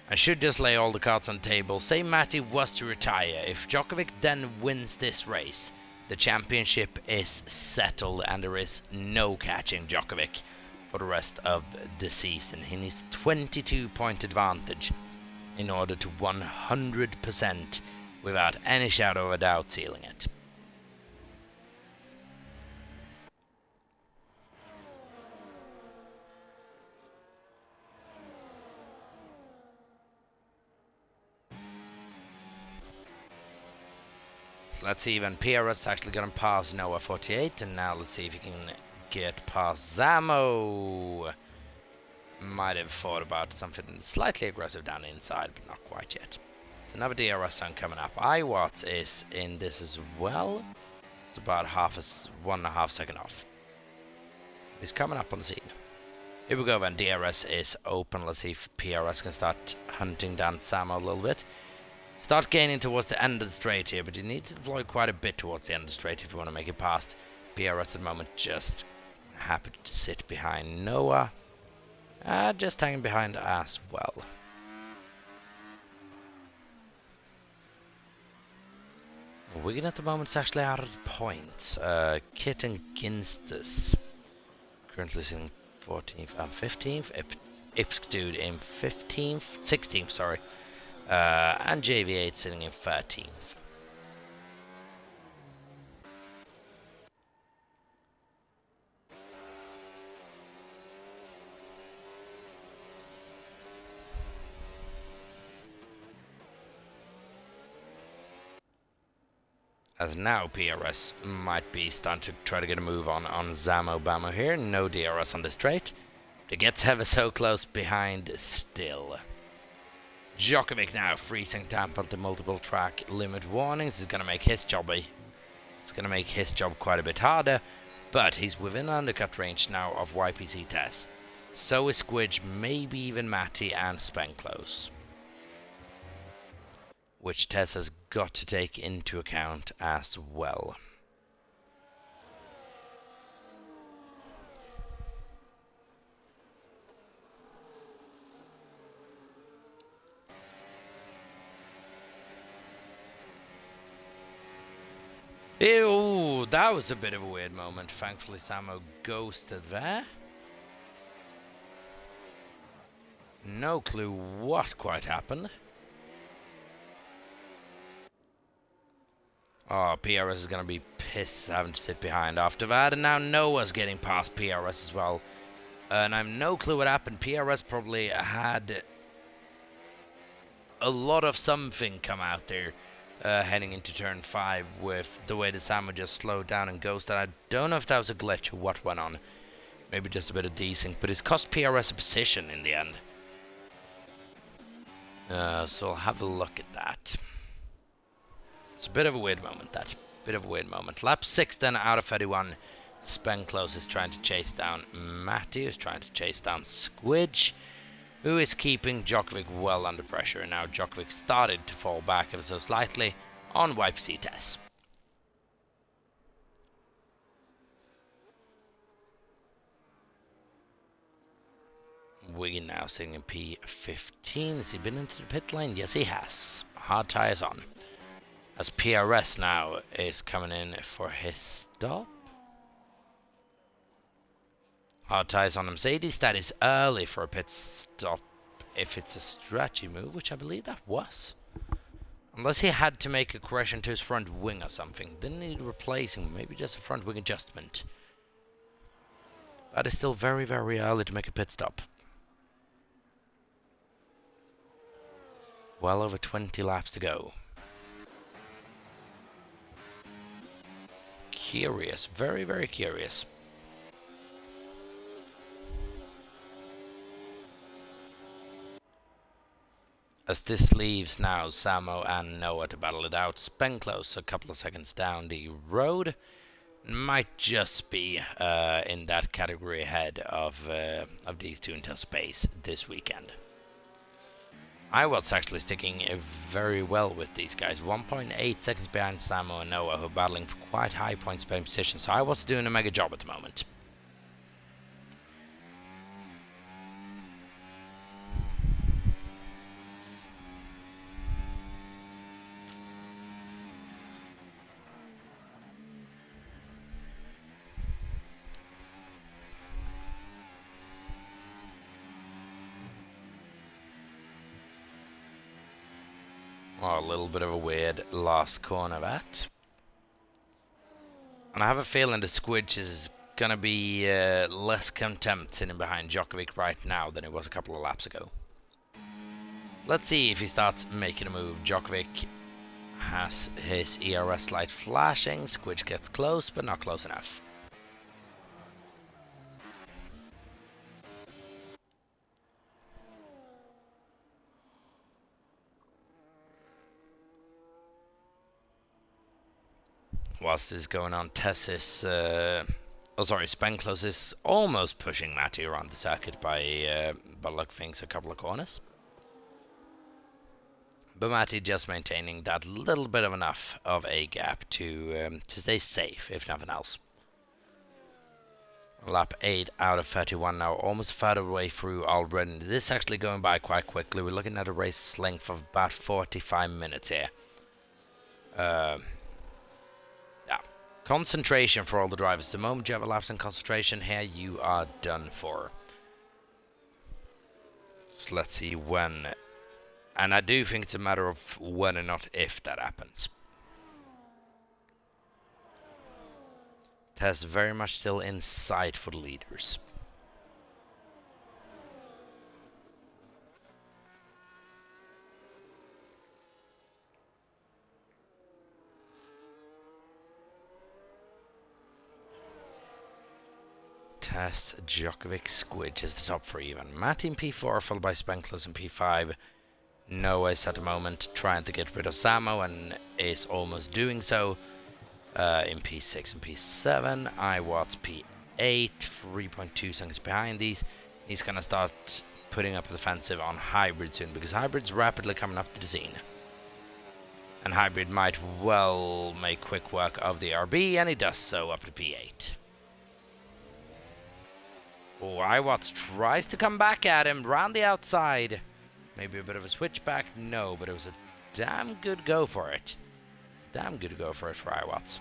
I should just lay all the cards on the table. Say Matty was to retire. If Djokovic then wins this race, the championship is settled and there is no catching Djokovic for the rest of the season. He needs 22-point advantage in order to 100% without any shadow of a doubt sealing it. Let's see when PRS actually got him past Noah 48, and now let's see if he can get past Zamo. Might have thought about something slightly aggressive down the inside, but not quite yet. So another DRS zone coming up. iWatts is in this as well. It's about 1.5 seconds off. He's coming up on the scene. Here we go then, DRS is open. Let's see if PRS can start hunting down Samo a little bit. Start gaining towards the end of the straight here, but you need to deploy quite a bit towards the end of the straight if you want to make it past. PRS at the moment just happy to sit behind Noah. Just hanging behind as well. Wigan at the moment is actually out of the points. Kit and Ginstus currently sitting 14th and 15th. Ipsk Dude in 15th, 16th, sorry. And JV8 sitting in 13th. As now PRS might be starting to try to get a move on Zamo Bamo here. No DRS on the straight. It gets ever so close behind still. Djokovic now freezing temp at the multiple track limit warnings. Is going to make his job quite a bit harder, but he's within undercut range now of YPC Tess. So is Squidge, maybe even Matty and Spenclose, which Tess has got to take into account as well. Ew, that was a bit of a weird moment. Thankfully Samo ghosted there. No clue what quite happened. Oh, PRS is going to be pissed having to sit behind after that. And now Noah's getting past PRS as well. And I have no clue what happened. PRS probably had a lot of something come out there heading into turn 5 with the way the Samo just slowed down and ghosted. I don't know if that was a glitch or what went on. Maybe just a bit of desync. But it's cost PRS a position in the end. So I'll have a look at that. It's a bit of a weird moment, that. Bit of a weird moment. Lap 6 then out of 31. Spenclose is trying to chase down Matty, who's trying to chase down Squidge, who is keeping Djokovic well under pressure. And now Djokovic started to fall back ever so slightly on YPC Tess. Wiggin now sitting in P15. Has he been into the pit lane? Yes, he has. Hard tires on. As PRS now is coming in for his stop. Hard tires on Mercedes. That is early for a pit stop if it's a stretchy move, which I believe that was. Unless he had to make a correction to his front wing or something. Didn't need replacing, maybe just a front wing adjustment. That is still very, very early to make a pit stop. Well over 20 laps to go. Curious, very, very curious. As this leaves now Samo and Noah to battle it out. Spenclose a couple of seconds down the road. Might just be in that category ahead of these two until space this weekend. iWatts actually sticking very well with these guys. 1.8 seconds behind Samo and Noah, who are battling for quite high points per position. So iWatts doing a mega job at the moment. Oh, a little bit of a weird last corner that. And I have a feeling the Squidge is going to be less contempt sitting behind Djokovic right now than it was a couple of laps ago. Let's see if he starts making a move. Djokovic has his ERS light flashing. Squidge gets close, but not close enough. Whilst this is going on, Tess is... Spenclose is almost pushing Matty around the circuit by luck things a couple of corners. But Matty just maintaining that little bit of enough of a gap to stay safe, if nothing else. Lap 8 out of 31 now, almost a third of the way through already. This is actually going by quite quickly. We're looking at a race length of about 45 minutes here. Yeah. Concentration for all the drivers. The moment you have a lapse in concentration here, you are done for. So let's see when. And I do think it's a matter of when and not if that happens. Test very much still in sight for the leaders. Test, Djokovic, Squidge is the top three even. Matty in P4 followed by Spenclose in P5. Noah is at the moment trying to get rid of Samo and is almost doing so. In P6 and P7. iWatts P8, 3.2 seconds behind these. He's gonna start putting up a defensive on Hybrid soon because Hybrid's rapidly coming up to the scene. And Hybrid might well make quick work of the RB, and he does so up to P8. Oh, iWatts tries to come back at him round the outside. Maybe a bit of a switchback, no, but it was a damn good go for it. Damn good go for it for iWatts.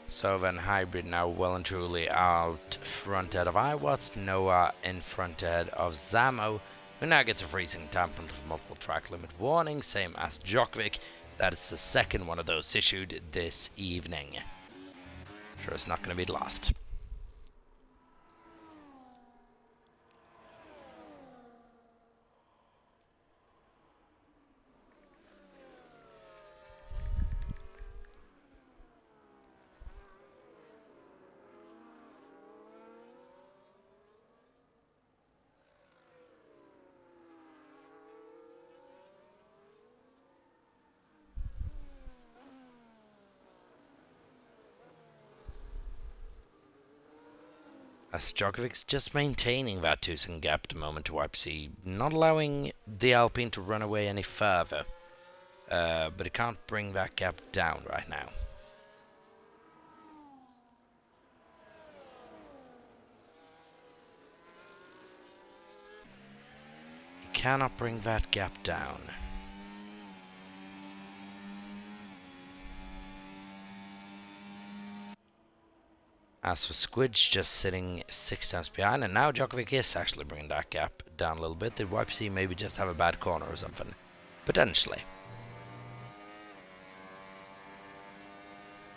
So then Hybrid now well and truly out front head of iWatts, Noah in front head of Zamo, who now gets a freezing temp with multiple track limit warning, same as Djokovic. That is the second one of those issued this evening. Sure it's not going to be the last. As Djokovic's just maintaining that 2-second gap at the moment to YPC, not allowing the Alpine to run away any further. But he can't bring that gap down right now. He cannot bring that gap down. As for Squidge, just sitting 6 times behind, and now Djokovic is actually bringing that gap down a little bit. Did YPC maybe just have a bad corner or something? Potentially.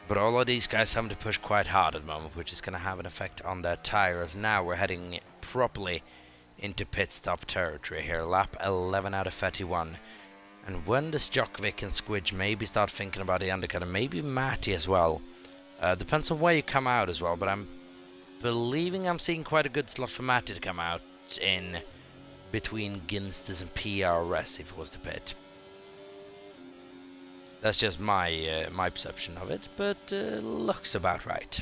But all of these guys having to push quite hard at the moment, which is going to have an effect on their tire, as now we're heading properly into pit stop territory here. Lap 11 out of 31. And when does Djokovic and Squidge maybe start thinking about the undercut, and maybe Matty as well? Depends on where you come out as well, but I'm believing I'm seeing quite a good slot for Matty to come out in between Ginsters and PRS if it was to pit. That's just my my perception of it, but looks about right.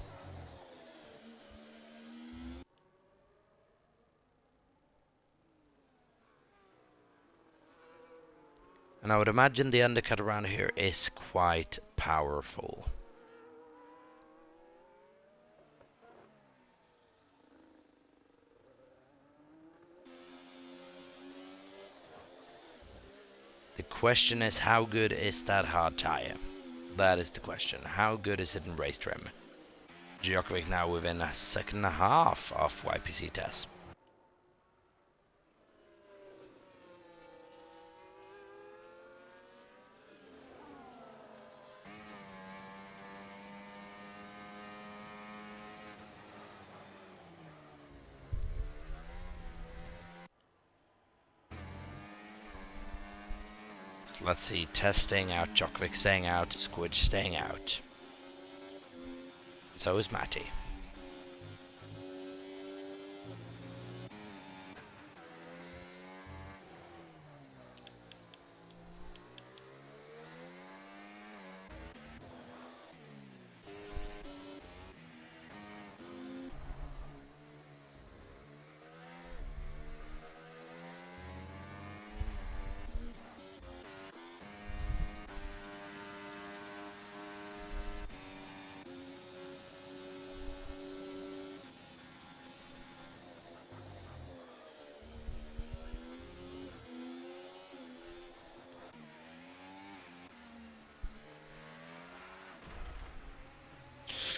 And I would imagine the undercut around here is quite powerful. The question is, how good is that hard tyre? That is the question. How good is it in race trim? Djokovic now within a second and a half of YPC Tess. Let's see, Tess staying out, Djokovic staying out, Squidge staying out. So is Matty.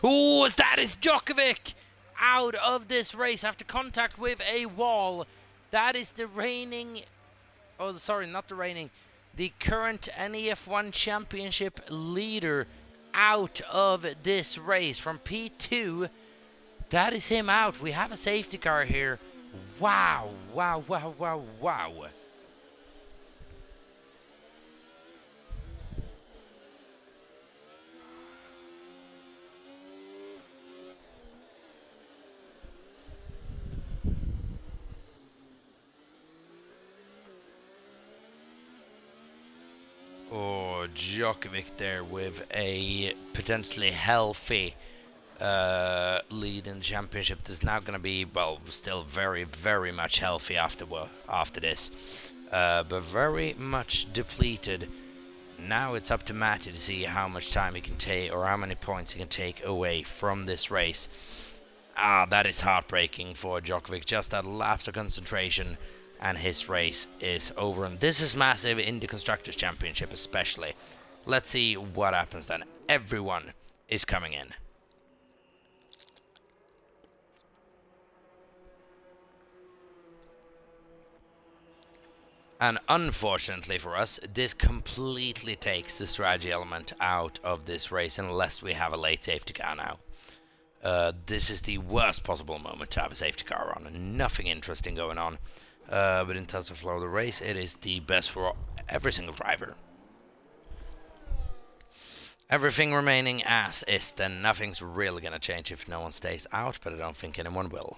Oh, that is Djokovic out of this race after contact with a wall. That is the reigning... Oh, sorry, not the reigning. The current NEF1 Championship leader out of this race from P2. That is him out. We have a safety car here. Wow, wow, wow, wow, wow. Oh, Djokovic there with a potentially healthy lead in the championship. This is now going to be, well, still very, very much healthy after this, but very much depleted. Now it's up to Matty to see how much time he can take, or how many points he can take away from this race. That is heartbreaking for Djokovic. Just that lapse of concentration, and his race is over. And this is massive in the Constructors' Championship especially. Let's see what happens then. Everyone is coming in. And unfortunately for us, this completely takes the strategy element out of this race unless we have a late safety car now. This is the worst possible moment to have a safety car on. Nothing interesting going on. But in terms of flow of the race, it is the best for every single driver. Everything remaining as is, then nothing's really going to change if no one stays out, but I don't think anyone will.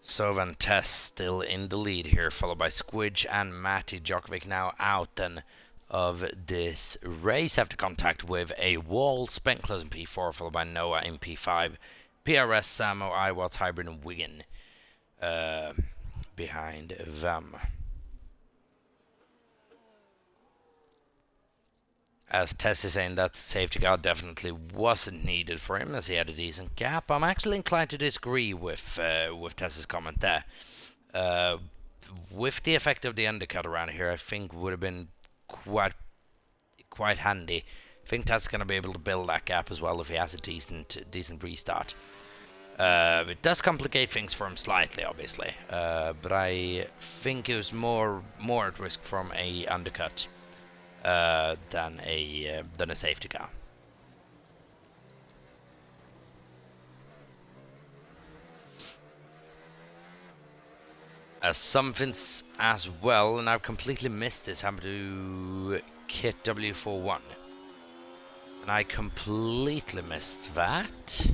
So then Tess still in the lead here, followed by Squidge and Matty. Djokovic now out then of this race after contact with a wall. Spenclers in P4, followed by Noah in P5. PRS, Samo, iWatts, Hybrid and Wigan behind them. As Tess is saying, that safety car definitely wasn't needed for him, as he had a decent gap. I'm actually inclined to disagree with Tess's comment there. With the effect of the undercut around here, I think would have been quite handy. I think Tess is going to be able to build that gap as well if he has a decent restart. It does complicate things for him slightly, obviously, but I think it was more at risk from a undercut than a safety car. Something's as well, and I've completely missed this, happened to Kit W41. And I completely missed that.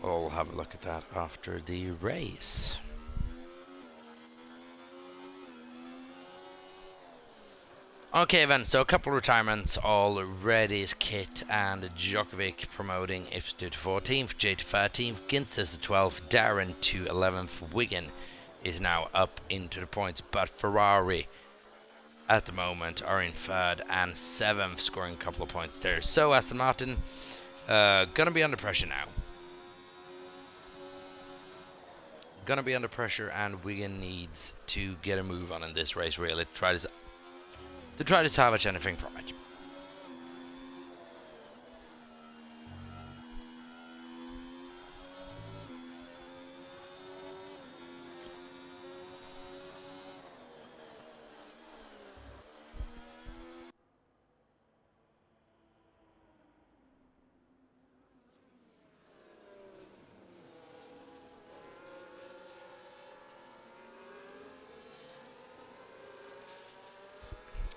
I'll have a look at that after the race. Okay then, so a couple of retirements already is Kit and Djokovic promoting Ipswich to 14th, Jay to 13th, Ginsters to 12th, Darren to 11th, Wigan is now up into the points, but Ferrari at the moment are in 3rd and 7th, scoring a couple of points there. So Aston Martin gonna be under pressure now. Gonna be under pressure, and Wigan needs to get a move on in this race, really, to try to salvage anything from it.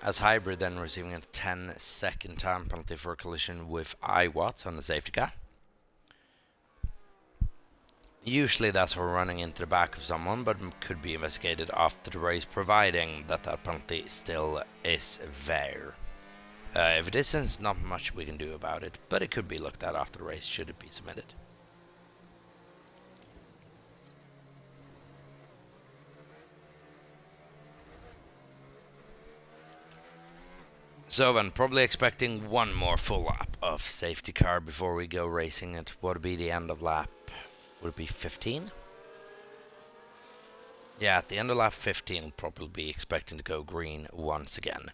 As Hybrid then receiving a 10-second time penalty for a collision with iWatts on the safety car. Usually that's for running into the back of someone, but could be investigated after the race, providing that penalty still is there. If it isn't, not much we can do about it, but it could be looked at after the race should it be submitted. So then, probably expecting one more full lap of safety car before we go racing at what would be the end of lap. Would it be 15? Yeah, at the end of lap 15, we'll probably be expecting to go green once again.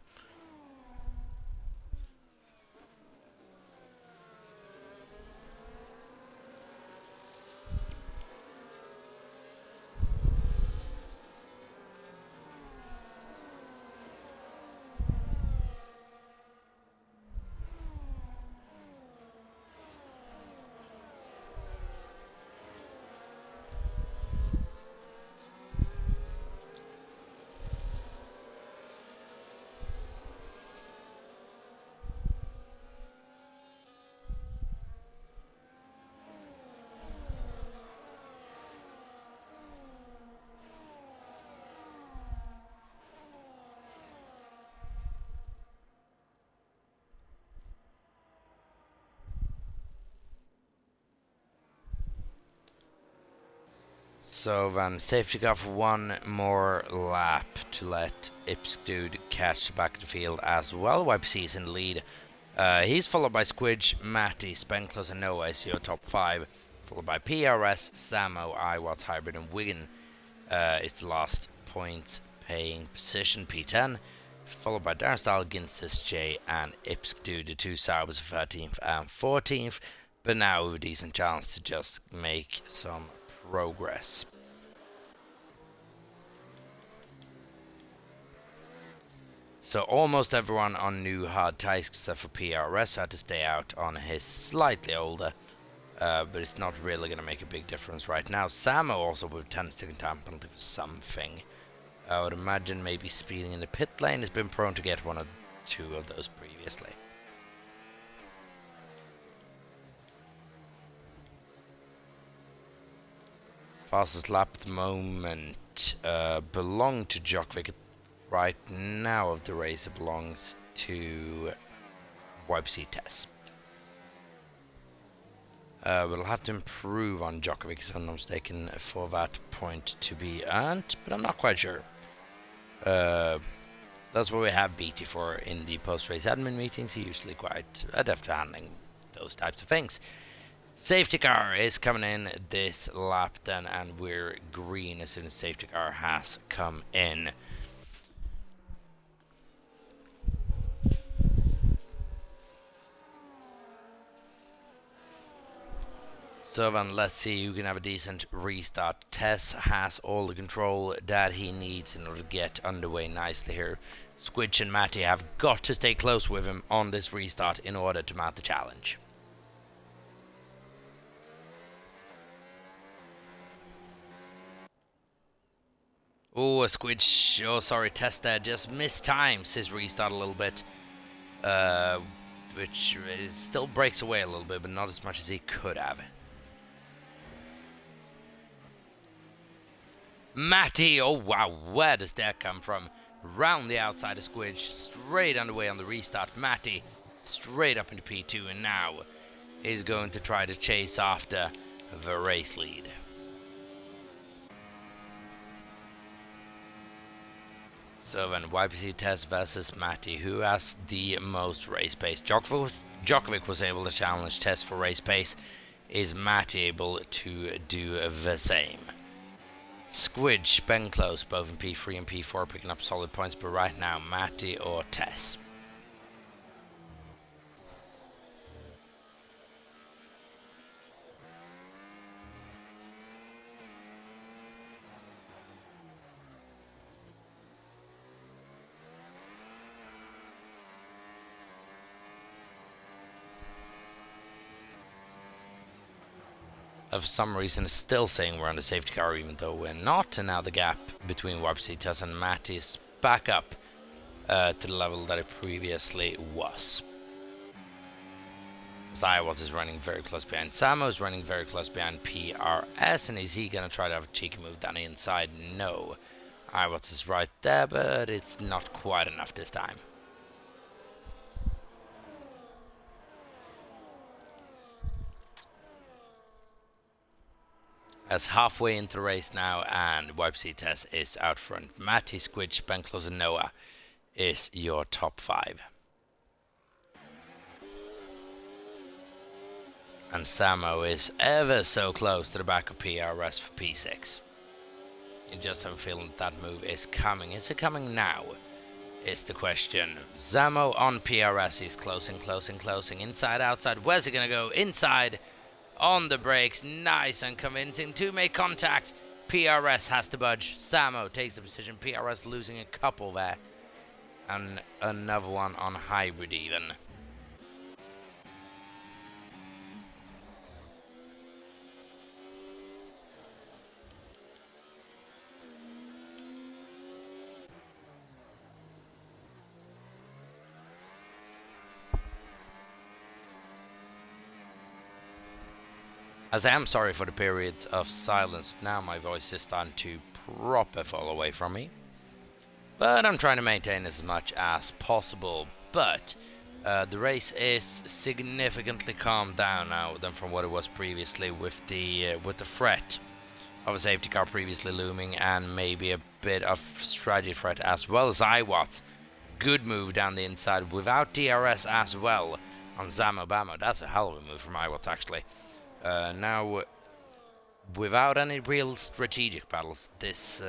So then, safety car for one more lap to let Ipsdude catch the back of the field as well. YPC's in the lead. He's followed by Squidge, Matty, Spenclose and Noah is your top 5. Followed by PRS, Samo, iWatts, Hybrid and Wigan is the last points paying position, P10. Followed by Darnstyle, Ginsis, J and Ipsdude, the 2 Saubers 13th and 14th. But now with a decent chance to just make some progress. So almost everyone on new hard tires except for PRS had to stay out on his slightly older, but it's not really going to make a big difference right now. Samo also with 10-second time penalty for something. I would imagine maybe speeding in the pit lane. Has been prone to get 1 or 2 of those previously. Fastest lap at the moment belong to Djokovic. Right now of the race it belongs to YPC Test. We'll have to improve on Djokovic, if I'm not mistaken, for that point to be earned, but I'm not quite sure. That's what we have BT for in the post-race admin meetings. He's usually quite adept at handling those types of things. Safety car is coming in this lap then, and we're green as soon as safety car has come in. So then let's see who can have a decent restart. Tess has all the control that he needs in order to get underway nicely here. Squidge and Matty have got to stay close with him on this restart in order to mount the challenge. Oh, Squidge, oh sorry, Tess there just mistimes his restart a little bit. Which still breaks away a little bit, but not as much as he could have. Matty, oh wow, where does that come from? Round the outside of Squidge, straight underway on the restart. Matty straight up into P2, and now is going to try to chase after the race lead. So then YPC Test versus Matty, who has the most race pace? Djokovic was able to challenge Test for race pace. Is Matty able to do the same? Squidge, Ben close, both in P3 and P4, picking up solid points, but right now, Matty or Tess? For some reason, it's still saying we're on the safety car, even though we're not, and now the gap between YPC Tess and Matty is back up to the level that it previously was. Zywat is running very close behind Samo, is running very close behind PRS, and is he going to try to have a cheeky move down the inside? No. Iwat is right there, but it's not quite enough this time. As halfway into the race now, and YPC Tess is out front. Matty, Squidge, Benclose, and Noah is your top 5. And Samo is ever so close to the back of PRS for P6. You just have a feeling that move is coming. Is it coming now? Is the question. Samo on PRS. He's closing. Inside, outside. Where's he going to go? Inside. On the brakes. Nice and convincing to make contact. PRS has to budge. Samo takes the position. PRS losing a couple there. And another one on hybrid even. As I am sorry for the periods of silence, now my voice is starting to proper fall away from me. But I'm trying to maintain as much as possible. But the race is significantly calmed down now than from what it was previously, with the threat of a safety car previously looming, and maybe a bit of strategy threat as well as Iwat's good move down the inside without DRS as well on Zamo Bamo. That's a hell of a move from Iwat actually. Now, without any real strategic battles, this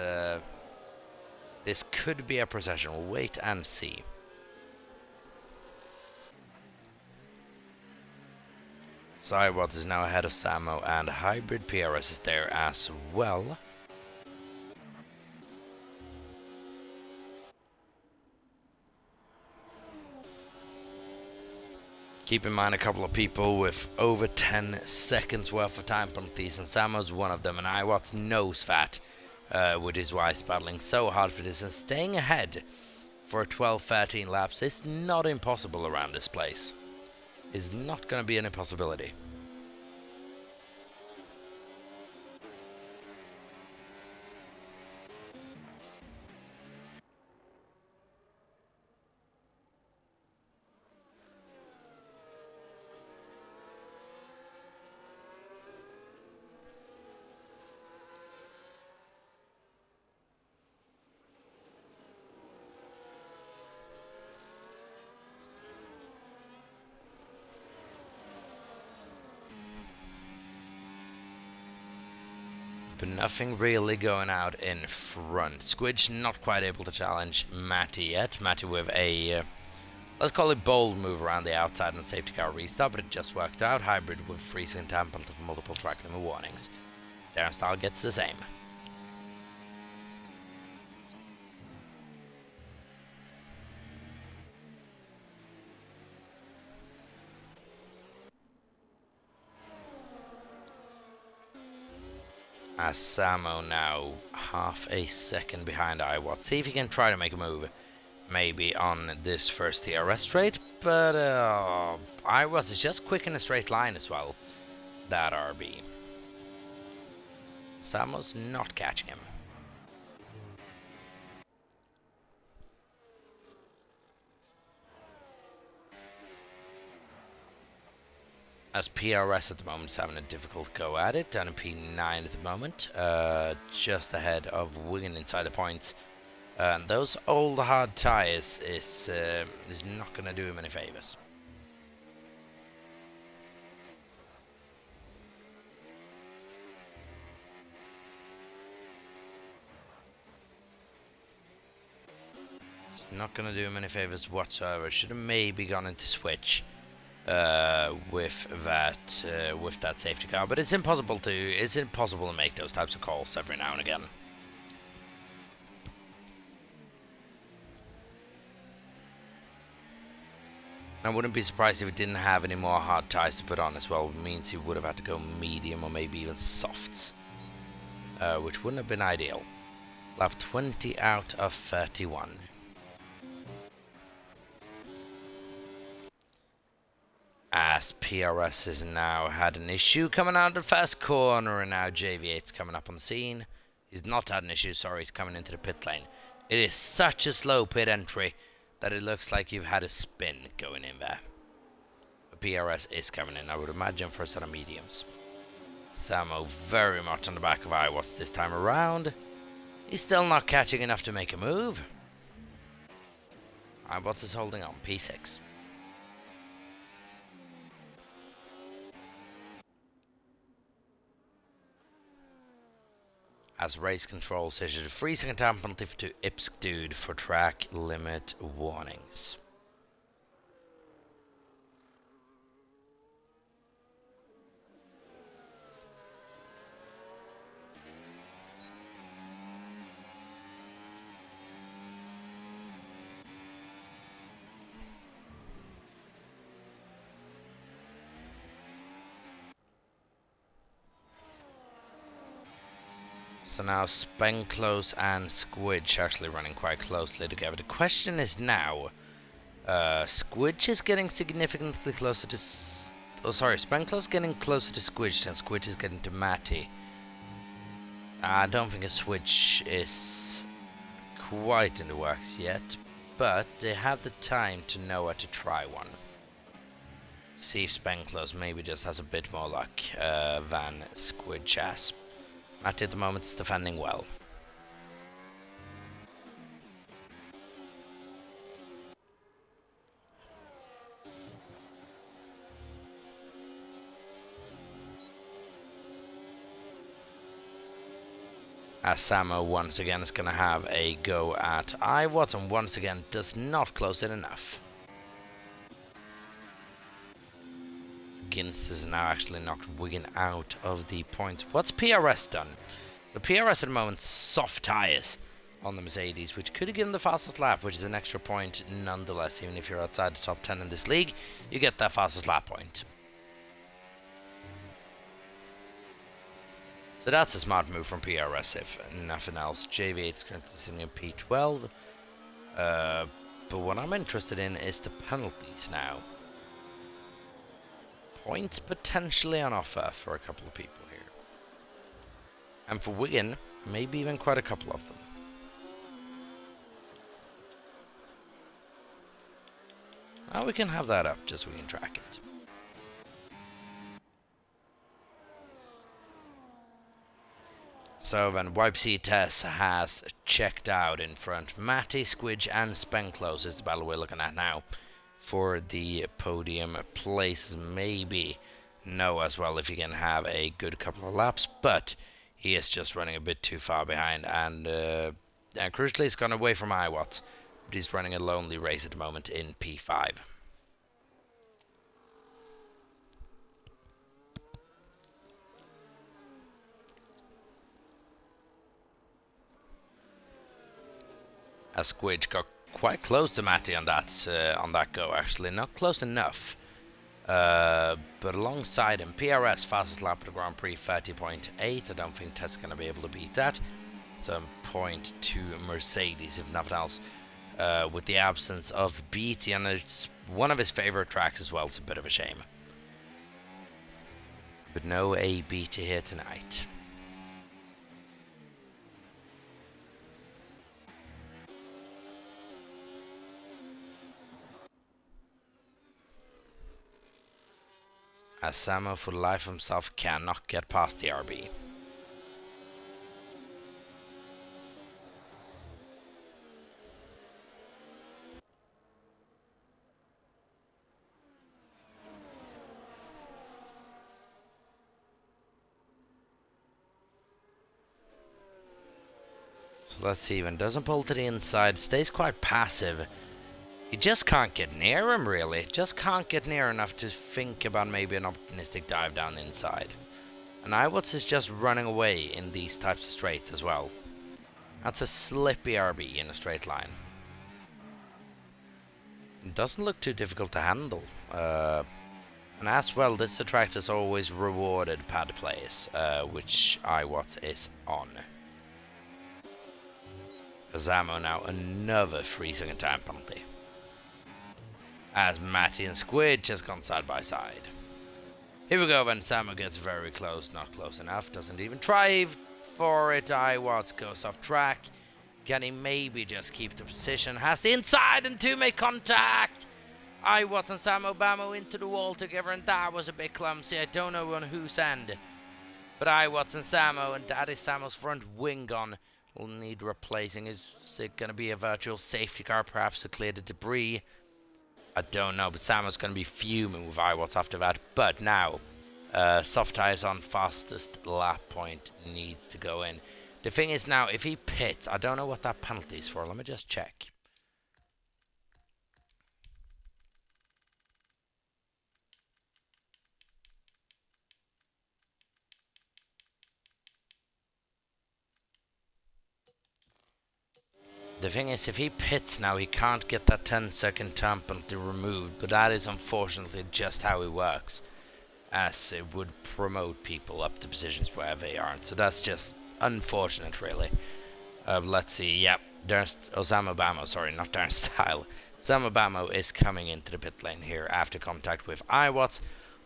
could be a procession. We'll wait and see. Zywat is now ahead of Samo, and Hybrid PRS is there as well. Keep in mind a couple of people with over 10 seconds worth of time penalties, and Samo's one of them, and Iwat's knows that, which is why he's battling so hard for this, and staying ahead for 12-13 laps is not impossible around this place. Is not going to be an impossibility. But nothing really going out in front. Squidge not quite able to challenge Matty yet. Matty with a, let's call it bold move around the outside and safety car restart, but it just worked out. Hybrid with freezing time penalty for multiple track limit warnings. Darren Stahl gets the same. As Samo now half a second behind Iwat. See if he can try to make a move, maybe on this first TRS straight, but Iwat is just quick in a straight line as well. That RB. Samo's not catching him. As PRS at the moment is having a difficult go at it, down in P9 at the moment, just ahead of Wigan inside the points. And those old hard tires is not gonna do him any favors. It's not gonna do him any favors whatsoever. Should have maybe gone into switch with that safety car, but it's impossible to make those types of calls every now and again. I wouldn't be surprised if he didn't have any more hard tires to put on as well. It means he would have had to go medium or maybe even softs, which wouldn't have been ideal. Lap 20 out of 31. As PRS has now had an issue coming out of the first corner, and now JV8's coming up on the scene. He's not had an issue, sorry, he's coming into the pit lane. It is such a slow pit entry that it looks like you've had a spin going in there. But PRS is coming in, I would imagine, for a set of mediums. Samo very much on the back of iWatts this time around. He's still not catching enough to make a move. iWatts is holding on, P6. As race controls issued a 3-second time penalty to Ipsk Dude for track limit warnings. So now Spenclose and Squidge actually running quite closely together. The question is now, Squidge is getting significantly closer to... Spenclose getting closer to Squidge than Squidge is getting to Matty. I don't think a switch is quite in the works yet, but they have the time to know how to try one. See if Spenclose maybe just has a bit more luck than Squidge has. Matty at the moment is defending well. As Samo once again is going to have a go at iWatts, and once again does not close it enough. Ginst is now actually knocked Wigan out of the points. What's PRS done? So PRS at the moment soft tires on the Mercedes, which could have given the fastest lap, which is an extra point nonetheless. Even if you're outside the top 10 in this league, you get that fastest lap point. So that's a smart move from PRS, if nothing else. JV8 is currently sitting in P12. But what I'm interested in is the penalties now. Points potentially on offer for a couple of people here. And for Wigan, maybe even quite a couple of them. Now we can have that up just so we can track it. So then YPC Tess has checked out in front. Matty, Squidge and Spenclose is the battle we're looking at now for the podium places. Maybe no as well if he can have a good couple of laps, but he is just running a bit too far behind, and crucially he's gone away from iWatts, but he's running a lonely race at the moment in P5. As Squidge got quite close to Matty on that go, actually. Not close enough. But alongside him, PRS, fastest lap of the Grand Prix, 30.8. I don't think Tess is going to be able to beat that. So 0.2 Mercedes, if nothing else. With the absence of Beatty, and it's one of his favorite tracks as well. It's a bit of a shame. But no AB to here tonight. As Samo, for the life of himself, cannot get past the RB. So let's see, even doesn't pull to the inside, stays quite passive. You just can't get near him, really. Just can't get near enough to think about maybe an opportunistic dive down the inside. And Iwatts is just running away in these types of straights as well. That's a slippy RB in a straight line. It doesn't look too difficult to handle. And as well, this attract has always rewarded pad plays, which Iwatts is on. Zamo now another 3-second time penalty. As Matty and Squid just gone side by side. Here we go, when Samo gets very close, not close enough, doesn't even try for it. Iwatts goes off track. Can he maybe just keep the position? Has the inside and two make contact. Iwatts and Samo Bamo into the wall together, and that was a bit clumsy. I don't know on whose end. But Iwatts and Samo, and that is Samo's front wing gone. Will need replacing. Is it going to be a virtual safety car perhaps to clear the debris? I don't know, but Samo's going to be fuming with Iwatts after that. But now, soft tires on fastest lap point needs to go in. The thing is now, if he pits, I don't know what that penalty is for. Let me just check. The thing is, if he pits now, he can't get that 10-second time penalty removed, but that is unfortunately just how it works, as it would promote people up to positions where they aren't. So that's just unfortunate, really. Let's see, yep, Osama Bamo, sorry, not Darren Style. Osama Bamo is coming into the pit lane here after contact with Iwatts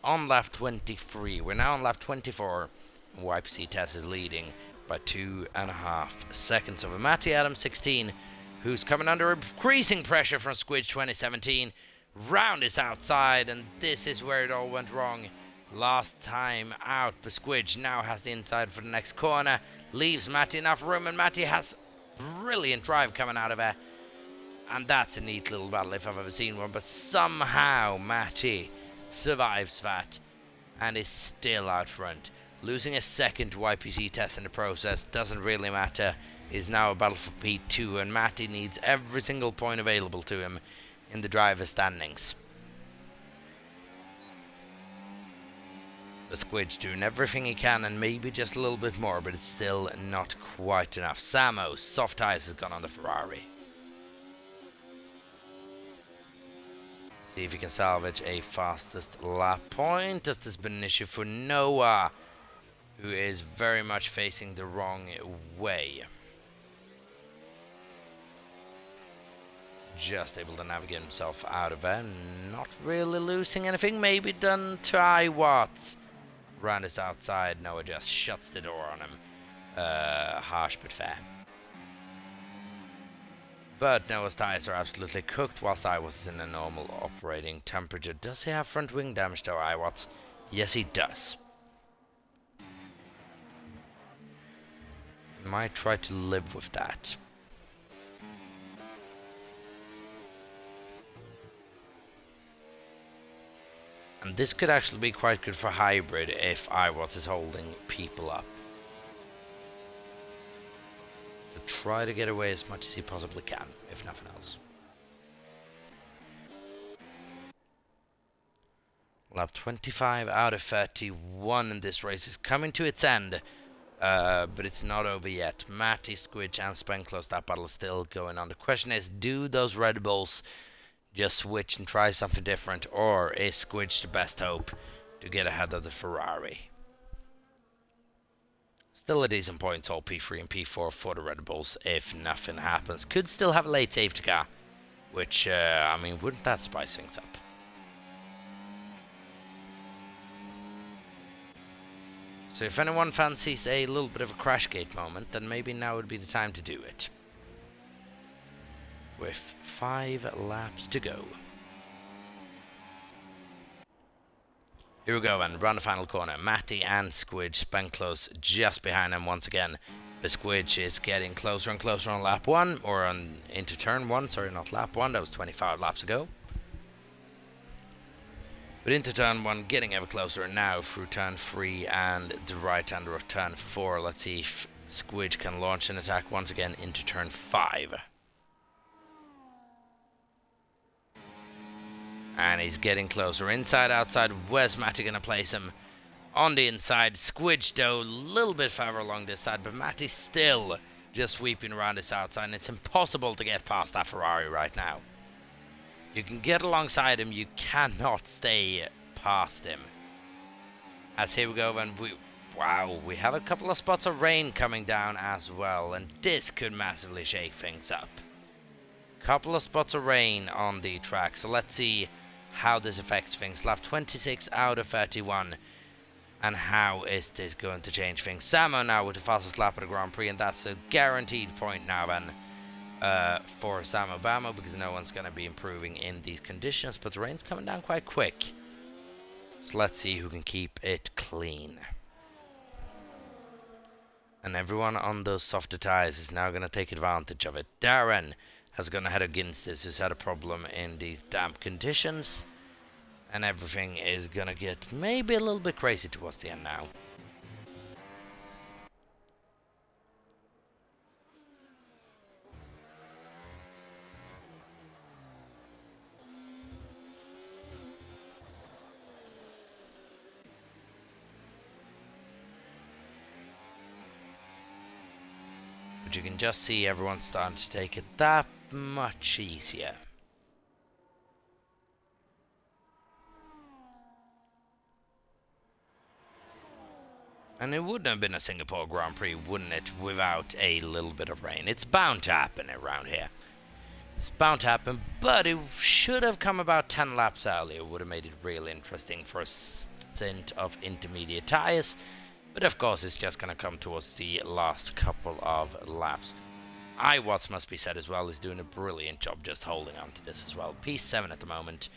on lap 23. We're now on lap 24, and YPC Tess is leading by 2.5 seconds over Matty Adams 16, who's coming under increasing pressure from Squidge 2017. Round is outside, and this is where it all went wrong last time out. But Squidge now has the inside for the next corner, leaves Matty enough room, and Matty has brilliant drive coming out of there. And that's a neat little battle if I've ever seen one, but somehow Matty survives that and is still out front. Losing a second to YPC Test in the process doesn't really matter. Is now a battle for P2, and Matty needs every single point available to him in the driver standings. The Squidge doing everything he can and maybe just a little bit more, but it's still not quite enough. Samo, soft ice has gone on the Ferrari. See if he can salvage a fastest lap point. This has been an issue for Noah, who is very much facing the wrong way. Just able to navigate himself out of there. Not really losing anything. Maybe done to Iwatts. Round is outside. Noah just shuts the door on him. Harsh but fair. But Noah's tires are absolutely cooked whilst Iwatts is in a normal operating temperature. Does he have front wing damage though, Iwatts? Yes, he does. Might try to live with that. And this could actually be quite good for hybrid if Iwatts is holding people up. So try to get away as much as he possibly can, if nothing else. Lap 25 out of 31 in this race is coming to its end. But it's not over yet. Matty, Squidge and Spenclose, that battle is still going on. The question is, do those Red Bulls just switch and try something different, or is Squidge the best hope to get ahead of the Ferrari? Still a decent points all P3 and P4 for the Red Bulls if nothing happens. Could still have a late safety car, which, I mean, wouldn't that spice things up? So if anyone fancies a little bit of a Crashgate moment, then maybe now would be the time to do it. With 5 laps to go. Here we go, and round the final corner. Matty and Squidge, Spenclose just behind them once again. The Squidge is getting closer and closer on lap 1, or on into turn 1, sorry, not lap 1, that was 25 laps ago. But into turn 1, getting ever closer now through turn 3 and the right-hander of turn 4. Let's see if Squidge can launch an attack once again into turn 5. And he's getting closer. Inside, outside. Where's Matty going to place him? On the inside. Squidge, though, a little bit further along this side. But Matty's still just sweeping around this outside. And it's impossible to get past that Ferrari right now. You can get alongside him. You cannot stay past him. As here we go. And wow, we have a couple of spots of rain coming down as well. And this could massively shake things up. Couple of spots of rain on the track. So let's see how this affects things. Lap 26 out of 31. And how is this going to change things? Samo now with the fastest lap of the Grand Prix. And that's a guaranteed point now then for Samo Bamo. Because no one's going to be improving in these conditions. But the rain's coming down quite quick. So let's see who can keep it clean. And everyone on those softer tyres is now going to take advantage of it. Darren has gone ahead against this, who's had a problem in these damp conditions. And everything is going to get maybe a little bit crazy towards the end now. But you can just see everyone starting to take it that much easier. And it wouldn't have been a Singapore Grand Prix, wouldn't it, without a little bit of rain. It's bound to happen around here. It's bound to happen, but it should have come about 10 laps earlier. Would have made it real interesting for a stint of intermediate tyres. But of course, it's just going to come towards the last couple of laps. Iwatts, must be said as well, is doing a brilliant job just holding on to this as well. P7 at the moment,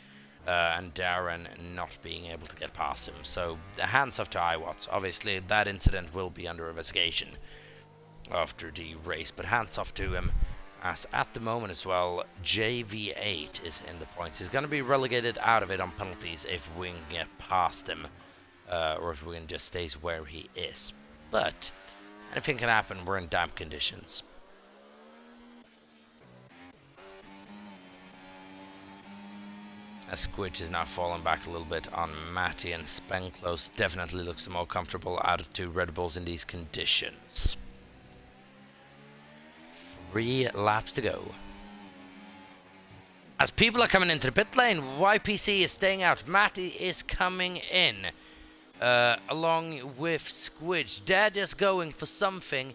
and Darren not being able to get past him. So, hands off to Iwatts. Obviously, that incident will be under investigation after the race, but hands off to him. As at the moment as well, JV8 is in the points. He's going to be relegated out of it on penalties if we can get past him, or if we can just stay where he is. But anything can happen. We're in damp conditions. As Squidge is now falling back a little bit on Matty, and Spenclose definitely looks the more comfortable out of 2 Red Bulls in these conditions. 3 laps to go. As people are coming into the pit lane, YPC is staying out. Matty is coming in along with Squidge. They're just going for something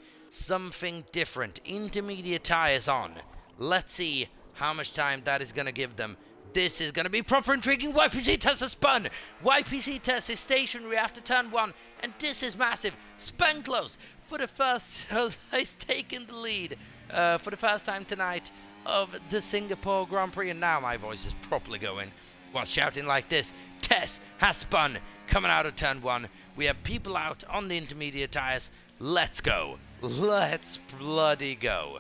different. Intermediate tyres on. Let's see how much time that is going to give them. This is going to be proper intriguing. YPC Test has spun. YPC Test is stationary after turn 1. And this is massive. Spenclose for the first has taken the lead for the first time tonight of the Singapore Grand Prix. And now my voice is properly going while shouting like this. Tess has spun coming out of turn 1. We have people out on the intermediate tyres. Let's go. Let's bloody go.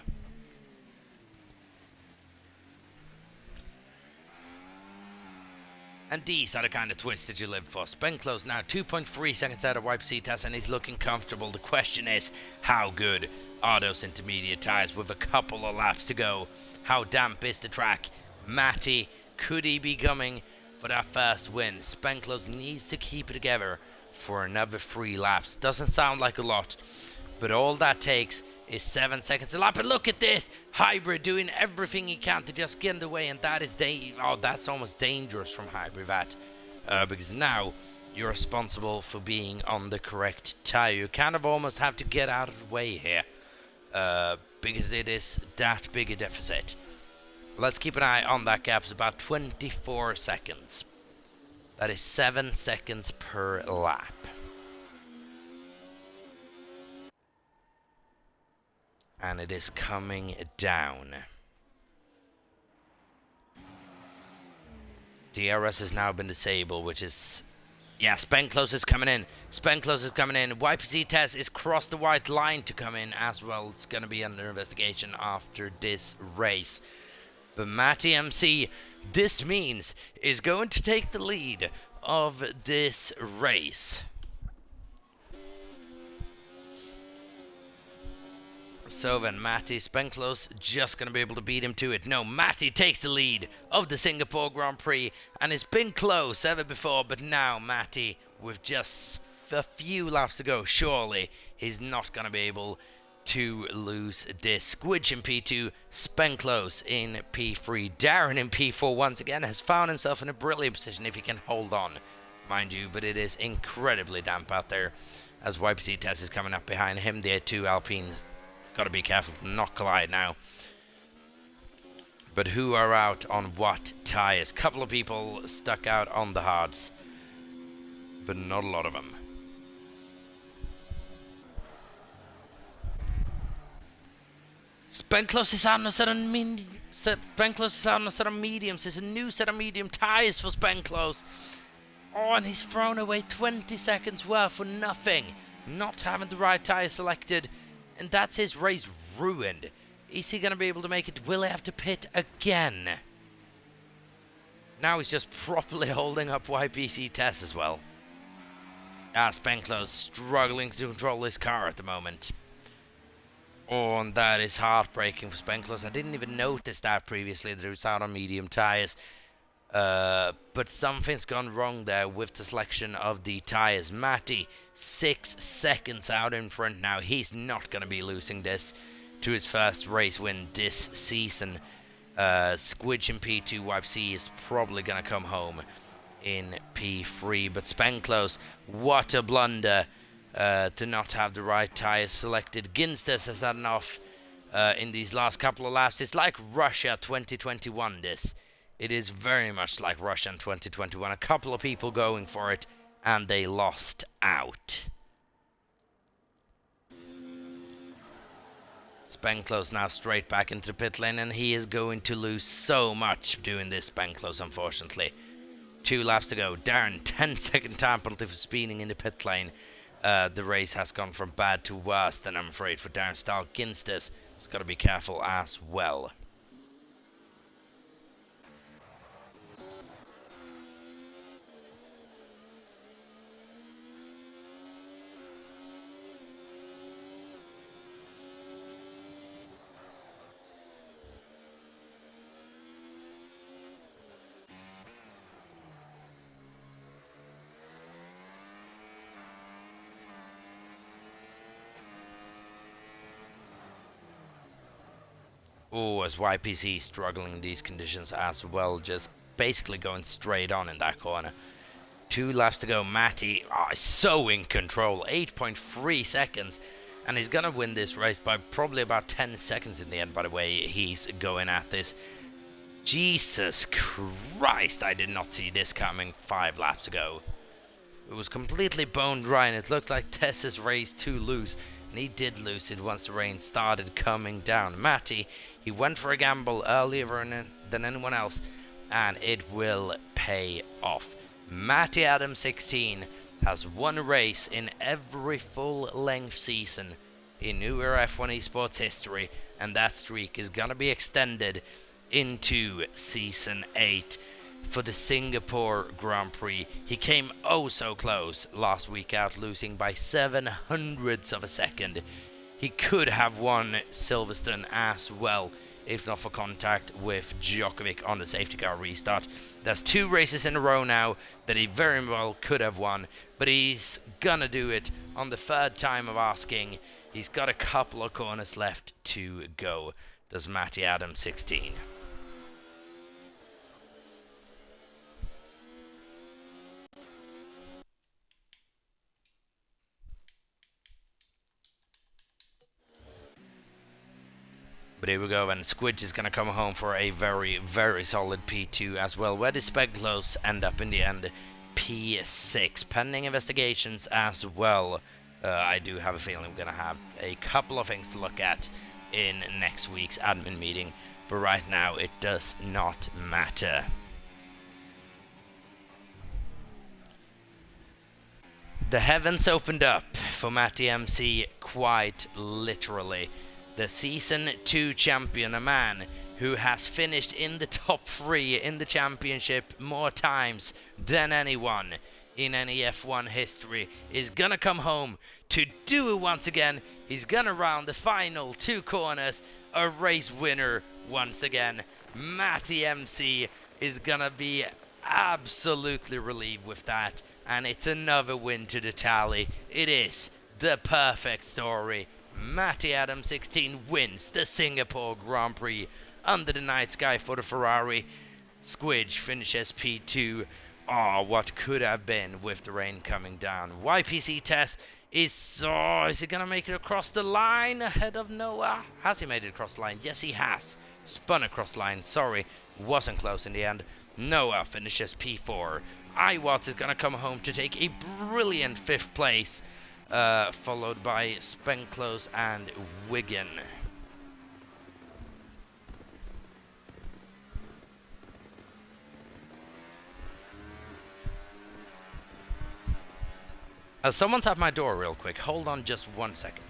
And these are the kind of twists that you live for. Spenclose now 2.3 seconds out of YPC Test, and he's looking comfortable. The question is, how good are those intermediate tyres with a couple of laps to go? How damp is the track? Matty, could he be coming for that first win? Spenclose needs to keep it together for another 3 laps. Doesn't sound like a lot, but all that takes is 7 seconds a lap. And look at this! Hybrid doing everything he can to just get in the way, and that is that's almost dangerous from Hybrid, that. Because now you're responsible for being on the correct tyre. You kind of almost have to get out of the way here. Because it is that big a deficit. Let's keep an eye on that gap. It's about 24 seconds. That is 7 seconds per lap. And it is coming down. DRS has now been disabled, which is... Yeah, Spenclose is coming in. Spenclose is coming in. YPC Test is crossed the white line to come in as well. It's going to be under investigation after this race. But Matty MC, this means, is going to take the lead of this race. So then Matty Spenclose just going to be able to beat him to it. No, Matty takes the lead of the Singapore Grand Prix, and it's been close ever before, but now Matty, with just a few laps to go, surely he's not going to be able to lose this. Squidge in P2, Spenclose in P3, Darren in P4 once again has found himself in a brilliant position if he can hold on, mind you, but it is incredibly damp out there as YPC Tess is coming up behind him. The two Alpines got to be careful to not collide now. But who are out on what tyres? Couple of people stuck out on the hards, but not a lot of them. Spenclose is out on a set of mediums. It's a new set of medium tyres for Spenclose. Oh, and he's thrown away 20 seconds worth for nothing. Not having the right tyre selected. And that's his race ruined. Is he going to be able to make it? Will he have to pit again? Now he's just properly holding up YPC Tess as well. Spenclose struggling to control his car at the moment. Oh, and that is heartbreaking for Spenclose. I didn't even notice that previously, that he was out on medium tyres. But something's gone wrong there with the selection of the tyres. Matty, 6 seconds out in front now. He's not going to be losing this to his first race win this season. Squidge in P2, YPC is probably going to come home in P3. But Spenclose, what a blunder to not have the right tyres selected. Ginsters has had enough in these last couple of laps. It's like Russia 2021, this. It is very much like Russia in 2021. A couple of people going for it, and they lost out. Spenclose now straight back into the pit lane, and he is going to lose so much doing this, Spenclose, unfortunately. 2 laps to go. Darren, 10-second time penalty for speeding in the pit lane. The race has gone from bad to worse, then I'm afraid, for Darren Stahl. Ginsters has got to be careful as well. Oh, as YPC struggling in these conditions as well, just basically going straight on in that corner. 2 laps to go. Matty is so in control, 8.3 seconds, and he's gonna win this race by probably about 10 seconds in the end, by the way he's going at this. Jesus Christ, I did not see this coming 5 laps ago. It was completely bone dry, and it looked like Tess's race too loose. And he did lose it once the rain started coming down. Matty, he went for a gamble earlier than anyone else, and it will pay off. Matty Adams 16 has won a race in every full-length season in New Era F1 Esports history, and that streak is going to be extended into Season 8 for the Singapore Grand Prix. He came oh so close last week out, losing by 0.07 of a second. He could have won Silverstone as well, if not for contact with Djokovic on the safety car restart. There's 2 races in a row now that he very well could have won, but he's gonna do it on the 3rd time of asking. He's got a couple of corners left to go. Does Matty Adams 16. But here we go, and Squidge is going to come home for a very, very solid P2 as well. Where does Spenclose end up in the end? P6. Pending investigations as well. I do have a feeling we're going to have a couple of things to look at in next week's admin meeting. But right now, it does not matter. The heavens opened up for Matty MC, quite literally. The Season 2 champion, a man who has finished in the top 3 in the championship more times than anyone in NEF1 history, is gonna come home to do it once again. He's gonna round the final 2 corners, a race winner once again. Matty MC is gonna be absolutely relieved with that, and it's another win to the tally. It is the perfect story. Matty Adam 16 wins the Singapore Grand Prix under the night sky for the Ferrari. Squidge finishes P2. Oh, what could have been with the rain coming down. YPC Test is he gonna make it across the line ahead of Noah? Has he made it across the line? Yes, he has. Spun across the line. Sorry, wasn't close in the end. Noah finishes P4. iWatts is gonna come home to take a brilliant 5th place, followed by Spenclose and Wigan. Someone's at my door real quick. Hold on just 1 second.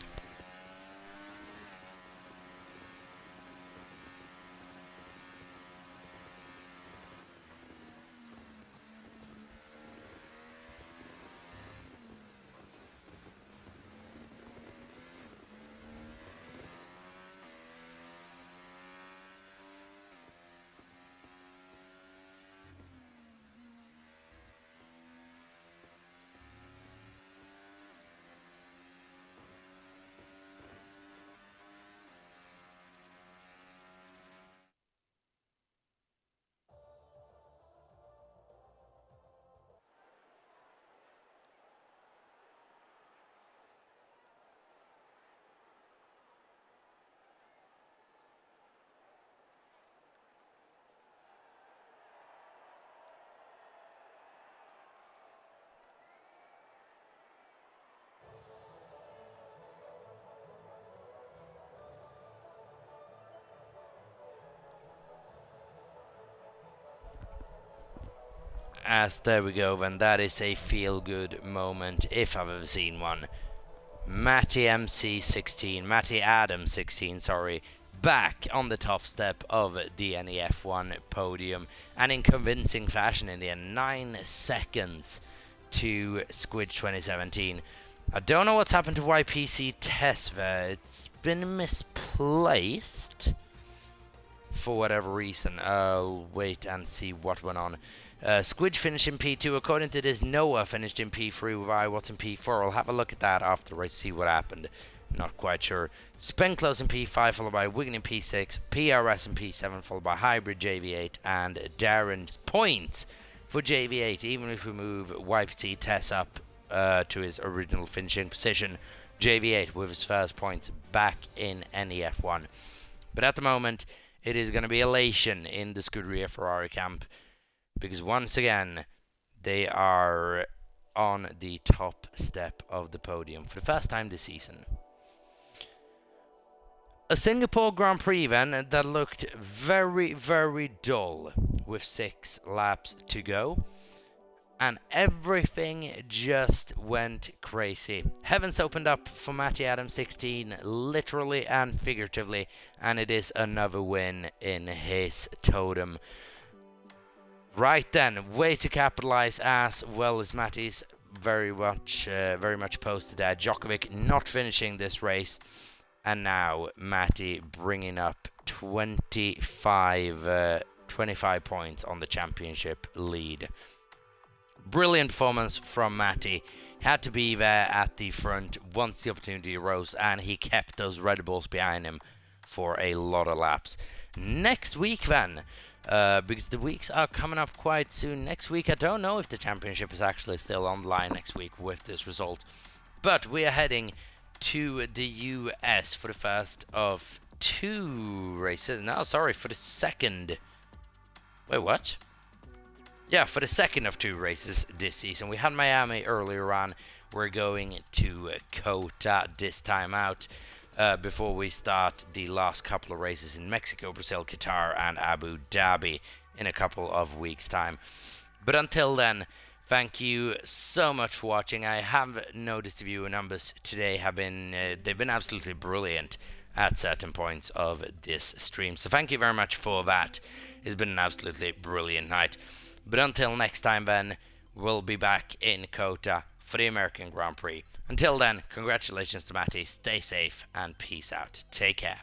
As there we go, and that is a feel-good moment if I've ever seen one. Matty MC 16, Matty Adam 16, sorry, back on the top step of the NEF1 podium, and in convincing fashion in the end, 9 seconds to Squidge 2017. I don't know what's happened to YPC Test there. It's been misplaced for whatever reason. I'll wait and see what went on. Squidge finished in P2. According to this, Noah finished in P3 with iWatts in P4. I'll have a look at that after I see what happened. Not quite sure. Spenclose in P5, followed by Wigan in P6. PRS in P7, followed by Hybrid JV8. And Darren's points for JV8. Even if we move YPT Tess up to his original finishing position, JV8 with his first points back in NEF1. But at the moment, it is going to be elation in the Scuderia Ferrari camp, because once again, they are on the top step of the podium for the first time this season. A Singapore Grand Prix then that looked very, very dull with 6 laps to go. And everything just went crazy. Heavens opened up for Matty Adams 16, literally and figuratively. And it is another win in his totem. Right then, way to capitalize as well as Matty's very much posted there. Djokovic not finishing this race, and now Matty bringing up 25 points on the championship lead. Brilliant performance from Matty. Had to be there at the front once the opportunity arose, and he kept those Red Bulls behind him for a lot of laps. Next week then, because the weeks are coming up quite soon. Next week, I don't know if the championship is actually still on the line next week with this result. But we are heading to the US for the first of 2 races. No, sorry, for the second. Wait, what? Yeah, for the second of 2 races this season. We had Miami earlier on. We're going to COTA this time out. Before we start the last couple of races in Mexico, Brazil, Qatar, and Abu Dhabi in a couple of weeks' time. But until then, thank you so much for watching. I have noticed the viewer numbers today have been they've been absolutely brilliant at certain points of this stream. So thank you very much for that. It's been an absolutely brilliant night. But until next time, then, we'll be back in COTA for the American Grand Prix. Until then, congratulations to Matty, stay safe, and peace out. Take care.